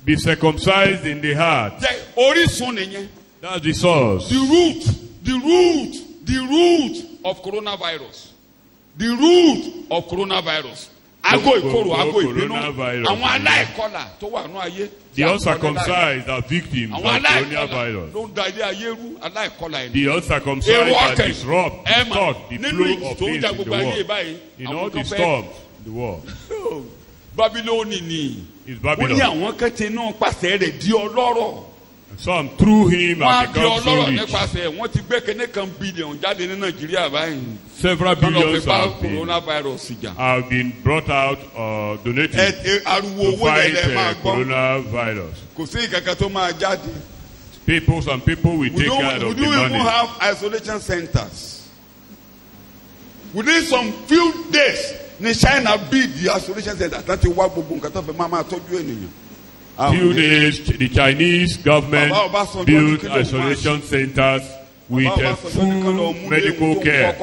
Be circumcised in the heart. Jẹ́ orísun nìyẹn. That's the source. The root of coronavirus. The root of coronavirus. Ago ìkorò, ago ìbínú. Àwọn aláìkọlà tó wà nínú ayé. The uncircumcised are victims of coronavirus. Ló ń da ilé ayé rú aláìkọlà ẹni. The uncircumcised that disrupt, distort the flow of things in the world. In all the storms in the world. Babiloni ni. Is Ó ní Babylon. àwọn kẹ́tẹ́ náà pàṣẹ rẹ̀ di ọlọ́rọ̀. Some through him Wọ́n á have di become so ọlọ́rọ̀ rich. nípasẹ̀ wọ́n ti gbé kéde kan bílíọ̀nù jáde ní Nàìjíríà báyìí. Several billions have been coronavirus jà. have been brought out or donated Ariwo to owó fight lẹ́lẹ̀ máa gbọ́. coronavirus. Kò sí ìkankan tó máa jáde. Some people will take care We of the don't even money. have isolation centers. Within some few days, ní China build the isolation center láti wá gbogbo nǹkan tó fẹ́ máa tọ́jú ènìyàn. Few days, the Chinese government Baba Obasanjo built ní kí ló isolation centers with a full medical care.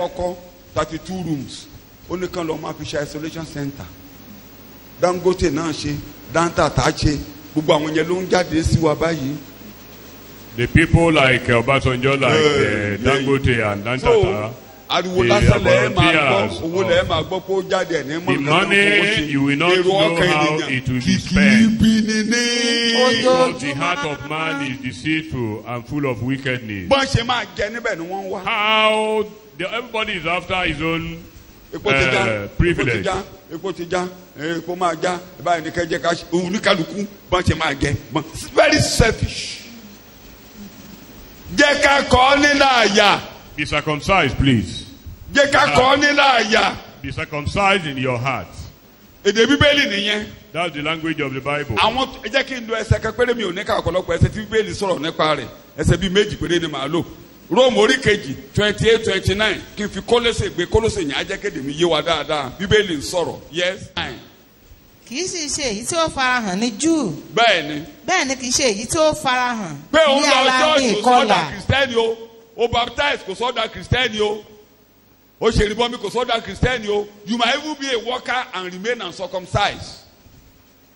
32 rooms. Ó ní kán lọ máa fi ṣe isolation center. Dangote náà ṣe, Dantata ṣe, gbogbo àwọn yẹn ló ń jáde sí wa báyìí. The people like Obasanjo, like Dangote and Dantata, Ariwo the lásán lẹ́ẹ̀ máa gbọ́, volunteers owó lẹ́ẹ̀ máa gbọ́ pé ó jáde ẹ̀ ní mọ́ the money you will not know how it will be spent. Because the heart of man is deceitful and full of wickedness. Bọ́n ṣe máa jẹ níbẹ̀ ni wọ́n ń wá. How everybody is after his own Epo ti já, privilege. epo ti já, epo máa já, báyìí ní kẹjẹ ká oníkálukú bọ́n ṣe máa jẹ. Very selfish. Jẹ́ ká kọ́ nílà àyà. Be circumcised, please. Jẹ́ ká kọ́ nílà àyà. Be circumcised in your heart. Èdè Bíbélì nìyẹn. That's the language of the Bible. Àwọn jẹ́ kí n lo ẹsẹ̀ kan péré mi ò ní ká ọ̀pọ̀lọpọ̀ ẹsẹ̀ tí Bíbélì sọ̀rọ̀ nípa rẹ̀. Ẹsẹ̀ bíi méjì péré ni màá lò. Róòmù orí kejì 28-29 kí n fi Kólósè gbé Kólósè yẹn á jẹ́ kéde mi yé wa dáadáa. Bíbélì ń sọ̀rọ̀. Yes. kì í sì ṣe èyí tí ó farahàn ní Júù. Bẹ́ẹ̀ni. bẹ́ẹ̀ ni kì í ṣe èyí tí ó farahàn Pé òun ní lọ ara ní ṣọ́ọ̀ṣì kò sọ́dà ìkọlà. kìrìsìtẹ́nì o. O baptize kò sọ́dà kìrìsìtẹ́nì o. O ṣe ìrìbọmi kò sọ́dà kìrìsìtẹ́nì o. You might even be a worker and remain uncircumcised.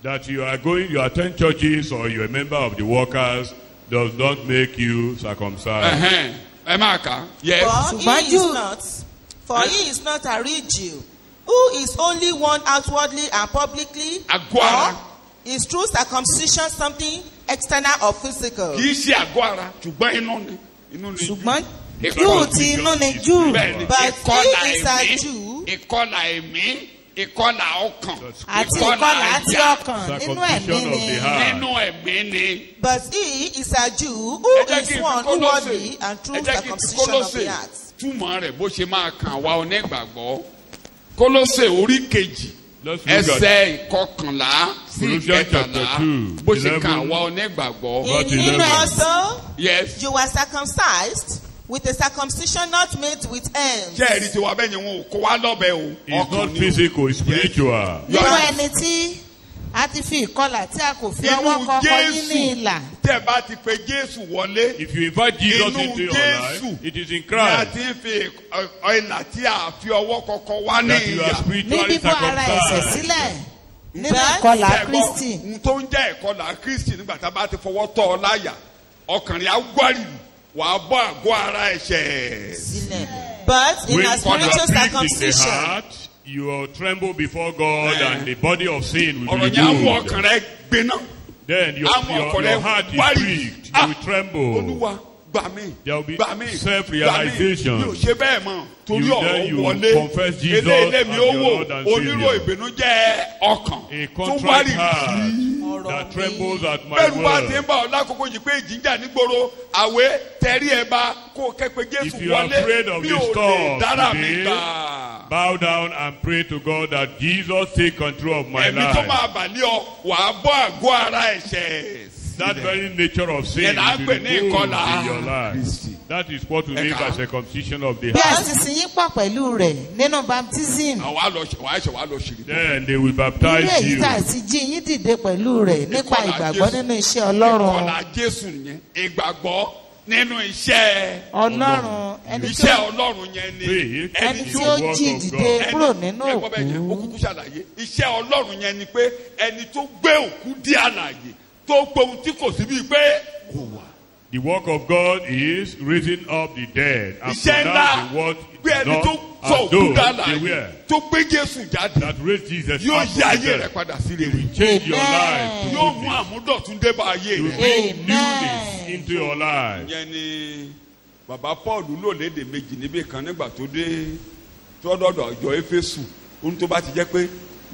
That you attend churches or you're a member of the workers does not make you circumcised. Ẹ máa kà á. Yes. For he is not a real Jew, who is only one outwardly and publicly, Àgọ́ ara. or is true circumcision something external or physical? Kì í ṣe àgọ́ ara ṣùgbọ́n inú ni. Inú ni. ṣùgbọ́n Júù ti inú ni Júù. Bẹ́ẹ̀ni, But ìkọlà he is a ẹ̀mí, Jew. ìkọlà ẹ̀mí, ìkọlà ọkàn, àti ìkọlà àti àyà. ọkàn nínú ẹ̀mí ni. Nínú ẹ̀mí ni. But he is a Jew who Ẹ jẹ́ is kí n fi one Kólósè- inwardly and true ẹ jẹ́ kí n fi circumcision of the Kólósè heart. túmọ̀ rẹ̀ bó ṣe máa kàn wá onígbàgbọ́. Kólósè orí kejì Let's look at ẹsẹ̀ ìkọkànlá sí Colossians ìkẹtàlá chapter 2, bó ṣe 11. kàn wá onígbàgbọ́. Verse In him 11. also Yes. you were circumcised with a circumcision not made with hands. Jẹ́ ẹ̀rí tiwa bẹ́ẹ̀ yẹn wọn ò kó wá lọ́bẹ̀ o. It's not physical, it's spiritual. nínú ẹni tí a ti fi ìkọlà tí a kò fi ọwọ́ kọ́kọ́ yín ní ìlà. Tẹ́ ẹ bá ti pe Jésù wọlé. If you invite Jesus Inú into your Jésù life, it is in Ní a Christ ti ń fi ìlà tí a fi ọwọ́ kọ̀ọ̀kan wá ní that you are ìyà. ní spiritually bíbọ́ ara ẹ̀ṣẹ̀ circumcised. sílẹ̀ nínú Bẹ́ẹ̀ ìkọlà Ṣé ẹ gbọ́? Kristi. Ohun tó ń jẹ́ ìkọlà Kristi nígbà tá a bá ti fọwọ́ tọ́ ọ láyà ọkàn rẹ̀ á gbárìrì wàá bọ́ àgọ́ ara ẹ̀ṣẹ̀. But in When a you spiritual are pricked in the circumcision, heart, you will tremble before God and the body of sin will be Ọ̀rọ̀ yẹn á mú removed. ọkàn rẹ̀ gbiná. Then your heart is pricked. You will tremble. Olúwa gbà mí. There will be Gbà mí. self-realization. Mi ò ṣe bẹ́ẹ̀ mọ́. Torí Then you ọ̀rọ̀ wọlé. confess Jesus Eléyìí mi as ó your wò. Lord and Onírò Savior. ìbìnújẹ́ ọkàn. A Tó contrite wárìrì heart sí. that trembles at my Bẹ́ẹ̀ni bá ti ń word. bá ọ lákòókò yìí pé ìjìjà nígboro àwẹ̀ tẹ̀rí ẹ̀ bá kó o kẹ́pẹ́ Jésù If you are wọlé afraid of mi the ò lè storm dára mi today, gbà. bow down and pray to God that Jesus take control of my Ẹ̀mí tó life. máa bà lé ọ wàá bọ́ àgọ́ ara ẹ̀ṣẹ̀. That very nature of sin Yẹn là ń will pè be ní removed ìkọlà in your life. Kristi. That is what we mean by circumcision of the bí a heart. sì sin yín pọ̀ pẹ̀lú rẹ̀ nínú baptism. wàá lọ ṣìrì. Then they will Irú baptize èyí you. tá a ti jí yín dìde pẹ̀lú rẹ̀ nípa ìgbàgbọ́ nínú iṣẹ́ Ọlọ́run. ìkọlà Jésù yẹn ìgbàgbọ́ nínú iṣẹ́ Ọlọ́run ẹni tí iṣẹ́ ó Ọlọ́run yẹn ni Faith ẹni is tí the ó work jí of dìde God. kúrò nínú ẹgbọ́n bẹ́ẹ̀ yẹn ó òkú. kúkú ṣàlàyé iṣẹ́ Ọlọ́run yẹn ni pé ẹni tó gbé òkú di àlàyé tó gbé ohun tí kò sí bíi pé kò wà. The work of God is raising up the dead and iṣẹ́ ńlá pronouncing what gbé is ẹni not tó sọ as òkú though di they àlàyé were. tó gbé Jésù jáde That raised Jesus yóò up yí from ayé the rẹ̀ dead. padà sí rere. Change your Amen. life to yóò mú goodness. àmúdọ̀tún dé bá ayé To rẹ̀. bring Amen. newness into your life. ìyẹn ni bàbá Paul lò léde méjì níbí kan nígbà tó dé tó dọ̀dọ̀ ìjọ Éfésù ohun tó bá ti jẹ́ pé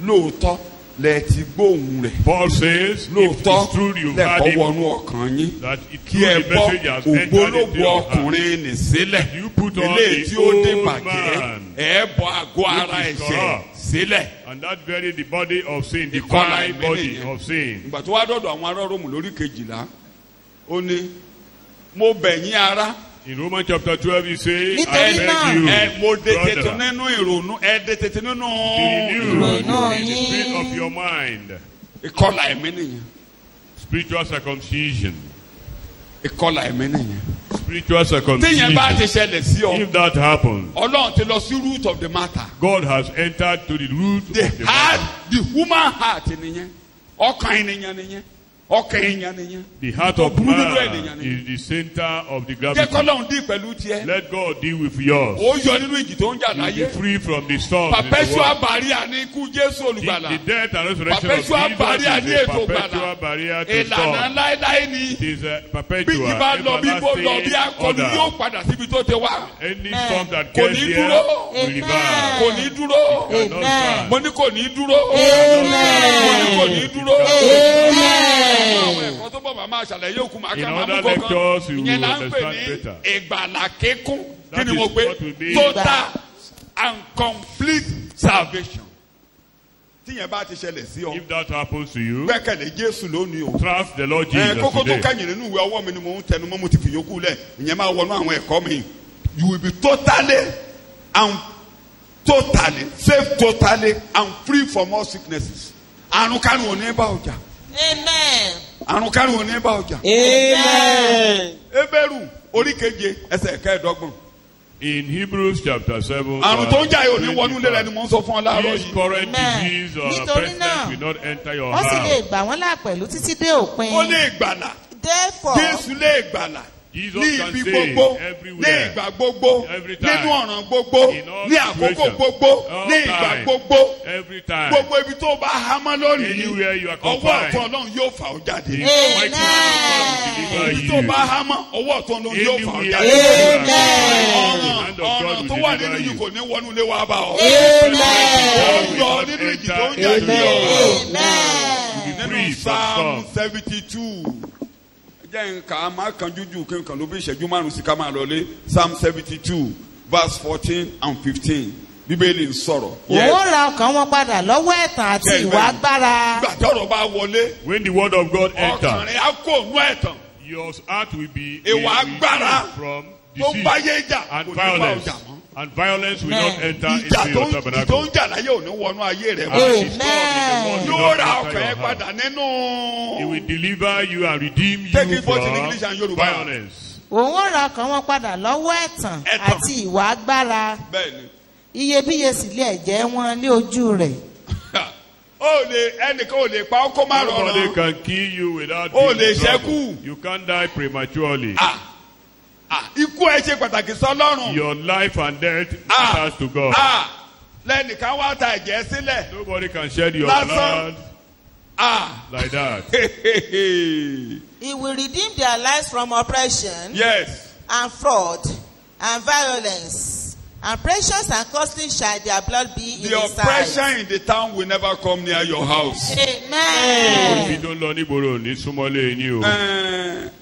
lóòótọ́ lẹ ti gbóhùn rẹ̀ Paul says, if lóòótọ́ it's true you've had lẹ́kọ̀ọ́ him, wọnú ọkàn yín that it kí through ẹ the bọ́ message has entered into ògbólógbò your heart. ọkùnrin nì sílẹ̀ You put on eléyìí the tí ó dé old bàjẹ́ man, ẹ bọ́ àgọ́ ara which is ẹ̀ṣẹ̀ corrupt. sílẹ̀. And that very the body of sin, the Ìkọlà carnal ẹ̀mí body nìyẹn. of sin. ìgbà tó wá dọ̀dọ̀ àwọn ará Róòmù lórí kejìlá ó ní mo bẹ̀ yín ará In Romans chapter 12 he says, I Nítorí beg náà, you, ẹ mo dé tètè brother, nínú ìrònú ẹ dé tètè nínú be renewed Ìrònú in the yín. spirit of your mind. ìkọlà ẹ̀mí nìyẹn Spiritual circumcision. ìkọlà ẹ̀mí nìyẹn. Spiritual tíyẹn bá ti circumcision. ṣẹlẹ̀ sí ọ If that happens, Ọlọ́run ti lọ sí root of the matter. God has entered to the root the of the heart matter. the human heart nìyẹn ọkàn ènìyàn nìyẹn ọkàn ènìyàn nìyẹn. The heart of burú nínú man ènìyàn ni. is the center of the jẹ́ gravity. kọ́lọ́hún dín pẹ̀lú tiẹ̀. Let God deal with yours. ó yọ nínú ìjì tó ń jà You will láyé. be free from the storms in the perpetual world. barrier ní ikú Jésù olùgbàlà. The death and resurrection of Jesus perpetual barrier ní is a ètò perpetual gbàlà. barrier to ìlànà storm. láéláé ni. It is a bí perpetual, ìjì bá lọ bí bó lọ bí everlasting akọni yóò order. padà síbi tó ti wá. Any storm that Kò gets ní there dúró. will Amen. reverse. kò ní dúró. Cannot stand. mo ní kò ní dúró. Amen. mo ní kò ní dúró. Amen. àwọn ẹ̀kọ́ tó bọ̀ máa ṣàlàyé òkú máa In ká máa other mú kankan. lectures, you ìyẹn will là ń pè understand ní better. ìgbàlà kíkún. kí That ni is mo pè what will be- total and complete salvation. tíyẹn bá ti ṣẹlẹ̀ sí ọ If that happens to you, gbẹ́kẹ̀lé Jésù lónìí o. trust the Lord Jesus kókó tó today. kẹ́yìn nínú ìwé ọwọ́ mi ni mo ń tẹnu mọ́ mo ti fi yòókù lẹ̀ ìyẹn máa wọnú àwọn ẹ̀kọ́ mi. You will be totally saved totally and free from all sicknesses. àrùn kárùn ò ní bá ọjà. Amen. àrùn kárùn ò ní bá ọjà. Amen. Hébérù orí keje ẹsẹ̀ kẹẹ̀ẹ́dọ́gbọ̀n. In Hebrews chapter 7, àrùn tó ń jà yìí ò ní wọnú ilé rẹ ni 25, mò ń sọ fún ọ láàárọ̀ this yìí. current Amen. disease or Nítorí pestilence náà, will not enter your wọ́n sì lè house. gbà wọ́n là pẹ̀lú títí dé òpin. ó lè gbàlà Therefore, Jésù lè gbàlà Jesus ní can ibi save gbogbo everywhere, ní ìgbà gbogbo every time, nínú ọ̀ràn gbogbo in all ní àkókò situations, gbogbo all ní ìgbà time, gbogbo every time. gbogbo ibi tó bá hámọ́ lónìí Anywhere you are ọwọ́ confined, ọ̀tún Ọlọ́run yóò fà ó jáde. the mighty hand of God will ibi deliver tó you. bá hámọ́ ọwọ́ ọ̀tún Ọlọ́run yóò fà ó Anywhere jáde. you are Amen. confined, the hand of God ọ̀ràn will tó wà nínú deliver yìí you. kò ní wọnú ilé wa bá ọ. Amen. ó yọ nínú ìjì tó ń jà ní ọ. Amen. nínú Free from Psalm storm. 72 jẹ́ nǹkan máa kan jújù kí nǹkan ló bí ìṣẹ́jú márùn-ún sí ká máa lọlé Psalm 72 verse 14 and 15 bíbélì ń sọ̀rọ̀. Òun ra ọkàn wọn padà lọ́wọ́ ẹ̀tàn àti Yes, ìwà ma'am. agbára. ìgbà tọ́rọ̀ bá wọlé When the word of God ọkàn enters, rẹ̀ á kó ònú ẹ̀tàn your heart will be Ìwà agbára from tó disease báyé jà and kò ní bá violence. ọjà mọ́. And violence will Amen. not enter ìjà into your tó ń tabernacle. jà láyé ò ní wọnú ayé rẹ̀ And mọ́. the storm in the world will yóò not ra enter ọkàn your ẹ̀ heart. padà nínú. He will deliver you and redeem Take you it both in from English and Yoruba. violence. Òun ra ọkàn wọn padà lọ́wọ́ ẹ̀tàn Ẹ̀tàn. àti ìwà agbára. bẹ́ẹ̀ni Iyebíye sì lé ẹ̀jẹ̀ wọn ní ojú rẹ̀. ó lè ẹnìkan ò lè pa ọkọ má Nobody rọrùn. can kill you without Ó being lè trouble. ṣẹ́kù. You can't die prematurely. ikú ẹ ṣe pàtàkì sọ́lọ́run. Your life and death matters to God. lẹ́nìkan wá ta ẹ̀jẹ̀ sílẹ̀. Nobody can shed your Lásán. blood like that. He will redeem their lives from oppression yes. and fraud and violence. And precious and costly shall their blood be in The his oppression sight. in the town will never come near your house. Amen. Ibi tó ń lọ nígboro ní súnmọ́lé yín o.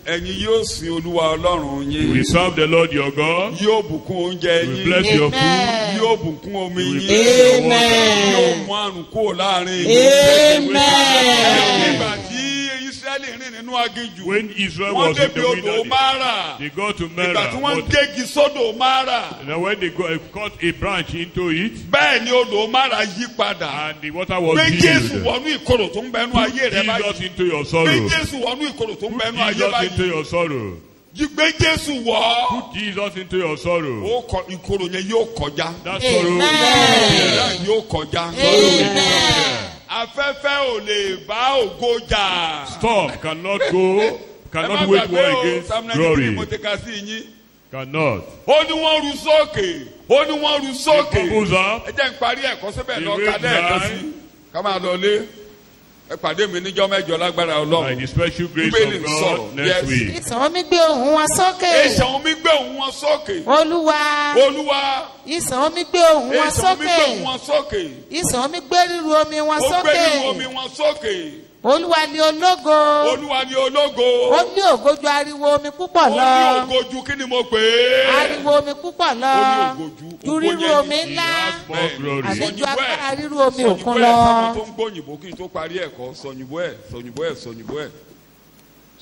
Ẹ̀yin yóò sin Olúwa Ọlọ́run You will yín. serve the Lord your God. Yóò bùkún oúnjẹ You will bless yín. your food. Amen. Yóò bùkún omi You will yín. bless your water. Yóò Amen. mú àrùn kúrò láàrin yín. Amen. Nígbà tí Ísírẹ́lì rìn nínú aginjù. When Israel wọ́n was in débi the odò wilderness, Mara. they got to ìgbà tí Mara. wọ́n gégi sódò Mara. Now when they cut a branch into it, bẹ́ẹ̀ ni odò Mara yí padà. and the water was gbé Jésù healed. wọnú ìkorò tó ń bẹnu ayé rẹ Jesus báyìí. into your gbé sorrow. Jésù wọnú ìkorò tó ń Put bẹnu ayé Jesus into báyìí. your sorrow. gbé Jésù wọ̀. Put Jesus into your sorrow. ó kọ ìkorò yẹn yóò kọjá. That sorrow will ìkorò disappear. yóò kọjá. Sorrow will disappear. afẹ́fẹ́ ò lè bá ògo jà. Storm cannot go, cannot wage war against glory. mo ti ka sí yín. Cannot. ó ní wọ́n ru sókè. ó ní wọ́n ru sókè. It bubbles up. ẹ jẹ́ n parí ẹ̀kọ́ síbẹ̀ lọ The ká lẹ́ẹ̀kan waves sí. ká máa lọ lé. ẹ pàdé mi níjọ́ mẹ́jọ lágbára By Ọlọ́run. the special grace Bíbélì of sọ̀rọ̀. God next Yes. week. ìsàn omi gbé ohùn wọn sókè. èsàn omi gbé òun wọn sókè. olúwa Olúwa ìsàn omi gbé ohùn wọn èsàn omi gbé sókè. òun wọn sókè. ìsàn omi gbé ríru omi wọn ó gbé nínú omi sókè. wọn sókè. olúwa ni ológo. Olúwa ni ológo. ó ní ògo ju ariwo omi púpọ̀ ó ní lọ. ògo ju kí ni mo pè é. ariwo omi púpọ̀ lọ. ó ní ògo ju ju ògo ríru yẹn omi ni. He ńlá. has more glory. àlejò agbára ríru omi Sọ̀yìnbó òkun ẹ̀ lọ. sáwọn tó ń gbóyìnbó kí n tó parí ẹ̀kọ́ sọ̀yìnbó ẹ̀ sọ̀yìnbó ẹ̀ sọ̀yìnbó ẹ̀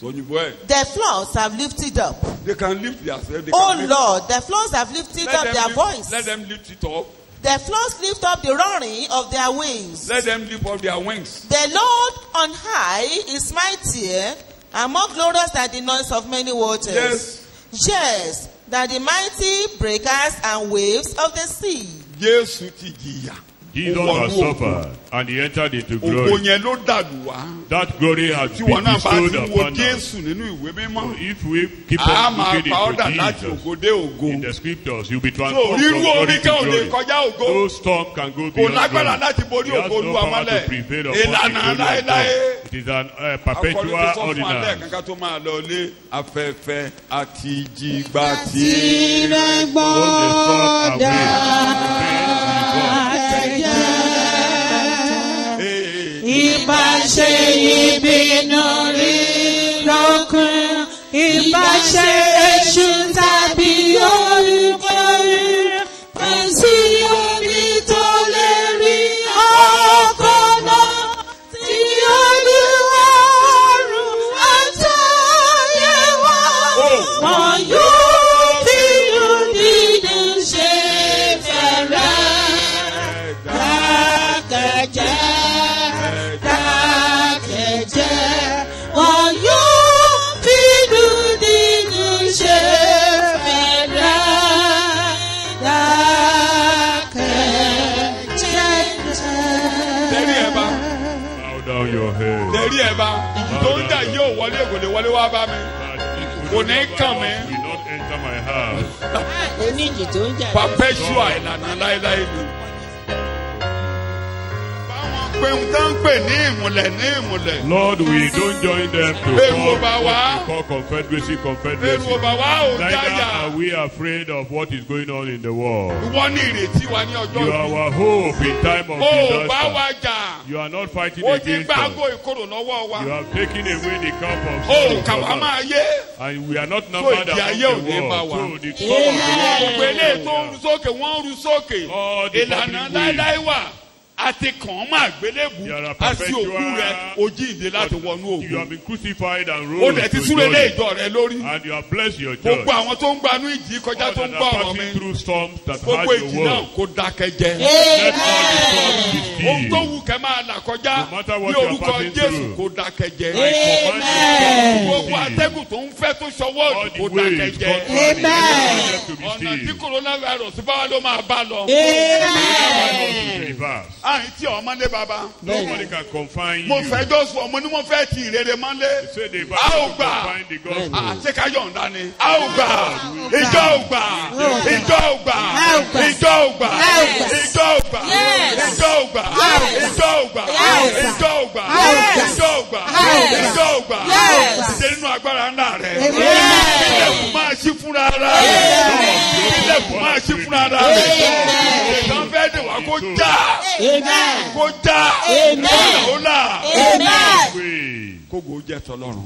sọ̀yìnbó ẹ̀. The floods have lifted up. They can lift their self. They Oh can lift. Lord, the floods have lifted up their voice. Let them lift it up. The floods lift up the roaring of their wings. Let them lift up their wings. The Lord on high is mightier and more glorious than the noise of many waters. Yes. Yes, than the mighty breakers and waves of the sea. Jésù ti jìyà. Jesus Ó has wọnú ògo. suffered and he entered into Ògo glory. yẹn ló dàlù wá. That glory has Tí been wọn náà bá bestowed ti wo upon us. Jésù nínú ìwé mímọ́. If we keep A on máa looking pa ọ́dà into láti Jesus ògo dé ògo. in the scriptures, you'll be So transformed from ríru glory omi to kan ò lè glory. kọjá ògo. No storm can go Kò beyond lágbára glory. láti borí He has ògo no Olúwa power mọ́lẹ̀. to prevail upon the Ìlànà glory of láéláé. God. It is an Akọni perpetual tó sọ fún alẹ́ ordinance. kankan tó máa lọ lé afẹ́fẹ́ àti jìgbà tí. When the storm Ìbá ṣe ìbínú rí lọ́kùn, ìbá ṣe èṣù tàbí orúkọ rí, kò sí omi tó lè rí ọkọ̀ náà tí Olúwa ọ̀run àtayé wá. Wọn yóò fi dídùn ṣe fẹ́rẹ̀ dákẹ́jẹ́. Wọn yóò fi dídùn ṣe fẹ́rẹ̀ dákẹ́jẹ́. Tẹ̀rí ẹ̀ bá. bow down your head. Tẹ̀rí ẹ̀ bá. Tó ń jà yóò wọlé kò lè wọlé wá bá mi. Kò ní kàn mí. Will not enter my house. Oníjì tó ń jà. Perpetual ìlànà láéláé ni. Báwọn pé ń tán pè ní ìmùlẹ̀ ní ìmùlẹ̀. Lord, we don't join them to Bẹ́ẹ̀ni call ó bá wá. what we call confederacy, Bẹ́ẹ̀ni confederacy. wo bàbá ò Neither jáyà. are we afraid of what is going on in the world. Ìwọ ní ìrètí wa ní ọjọ́ You are ìbí. our hope in time of Ó bá disaster. wa jà. You are not fighting Ó ti against gbá us. àgọ́ ìkorò lọ́wọ́ wa. You have taken away the cup of Ó sorrow kà from wá us. máa yé. And we are not numbered ìdí among ayé ò ní the bá world. wa. So the storm of the world Gbogbo eléyìí tó ń ru sókè wọ́n ń ru sókè. All the Ìlànà public ways. láéláé wà. A ti kàn án máa gbélébù. There are A sì òkú perpetual- rẹ̀ ojíǹde láti wọnú You ògo. have been crucified and Ó rolled dẹ̀ ti to súré lé glory. ìjọ rẹ̀ lórí. And you have blessed your church. Gbogbo àwọn tó ń gbanú ìjì kọjá All tó that ń are gbọ́ ọ̀rọ̀ passing mi. through storms that Gbogbo hurt ìjì your náà world. kó dákẹ́ jẹ́. Let all the storms be Ohun tó still. wù kẹ́ máa là kọjá No matter ní what you are orúkọ passing Jésù through. kó dákẹ́ jẹ́. I command the Gbogbo storms to be atẹ́gùn tó ń fẹ́ tó ṣọwọ́ All òdì the kó dákẹ́ waves jẹ́. contrary, let them to be Ọ̀nà tí still. coronavirus bá wà ló máa bá lọ. To reverse. Àyìn tí ọmọdé bàbá. Nobody can confine Mo you. fẹjọ́ sùn ọmọ ni wọ́n fẹ́ ti ìrere mọ́lé. Say the A ò Bible gbà. confine the gospel. Àti ká yọ̀ǹda ni. A ò gbà. Ìjọ ò gbà. Ìjọ ò gbà. Ìjọ ò gbà. Ìjọ ò gbà. Ìjọ ò gbà. Ìjọ ò gbà. Ìjọ ò gbà. Ìjọ ò gbà. Ìjọ ò gbà. Ṣé nínú agbára ńlá rẹ̀? Ilẹ̀kùn máa ṣí fúnra ara rẹ̀. Ilẹ̀kùn máa ṣí fúnra ara rẹ̀. Ìtàn fẹ́ dè wá kó já. Kó já. Ó là. Pray. Kógo jẹ́ tọ́lọ́run.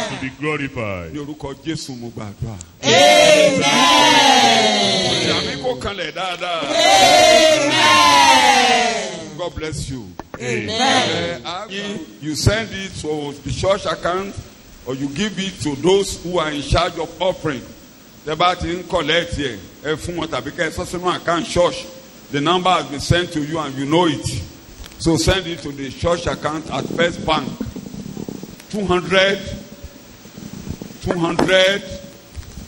To be glorified. Ní orúkọ Jésù mo gbàdúrà. Ìyàmí kò kanlẹ̀ dáadáa. God bless you. Amen. You send it to the church account or you give it to those who are in charge of offering. The batin collect here. Account church. The number has been sent to you and you know it. So send it to the church account at First Bank. 200.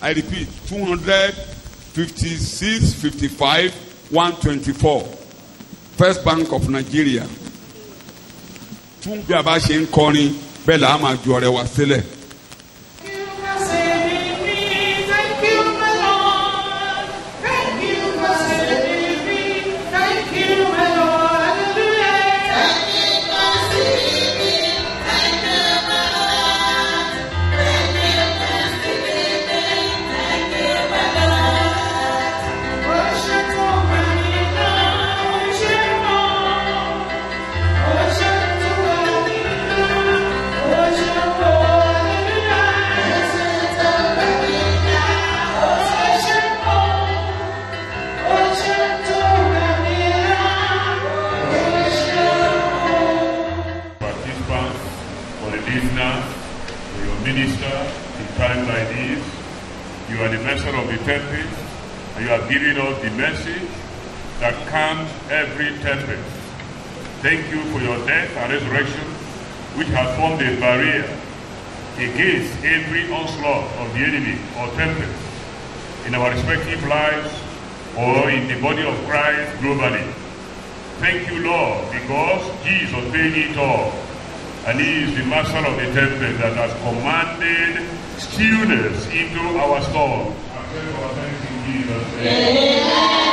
I repeat, 256-55-124. First Bank of Nigeria. Tún bí a bá ṣe ń kọrin bẹ́ẹ̀ là á máa ju ọrẹ wa sílẹ̀. You are the master of the tempest, and you have given us the message that calms every tempest. Thank you for your death and resurrection, which has formed a barrier against every onslaught of the enemy or tempest in our respective lives or in the body of Christ globally. Thank you, Lord, because Jesus paid it all, and He is the master of the tempest that has commanded stillness into our storm. I pray for our thanks in Jesus' name.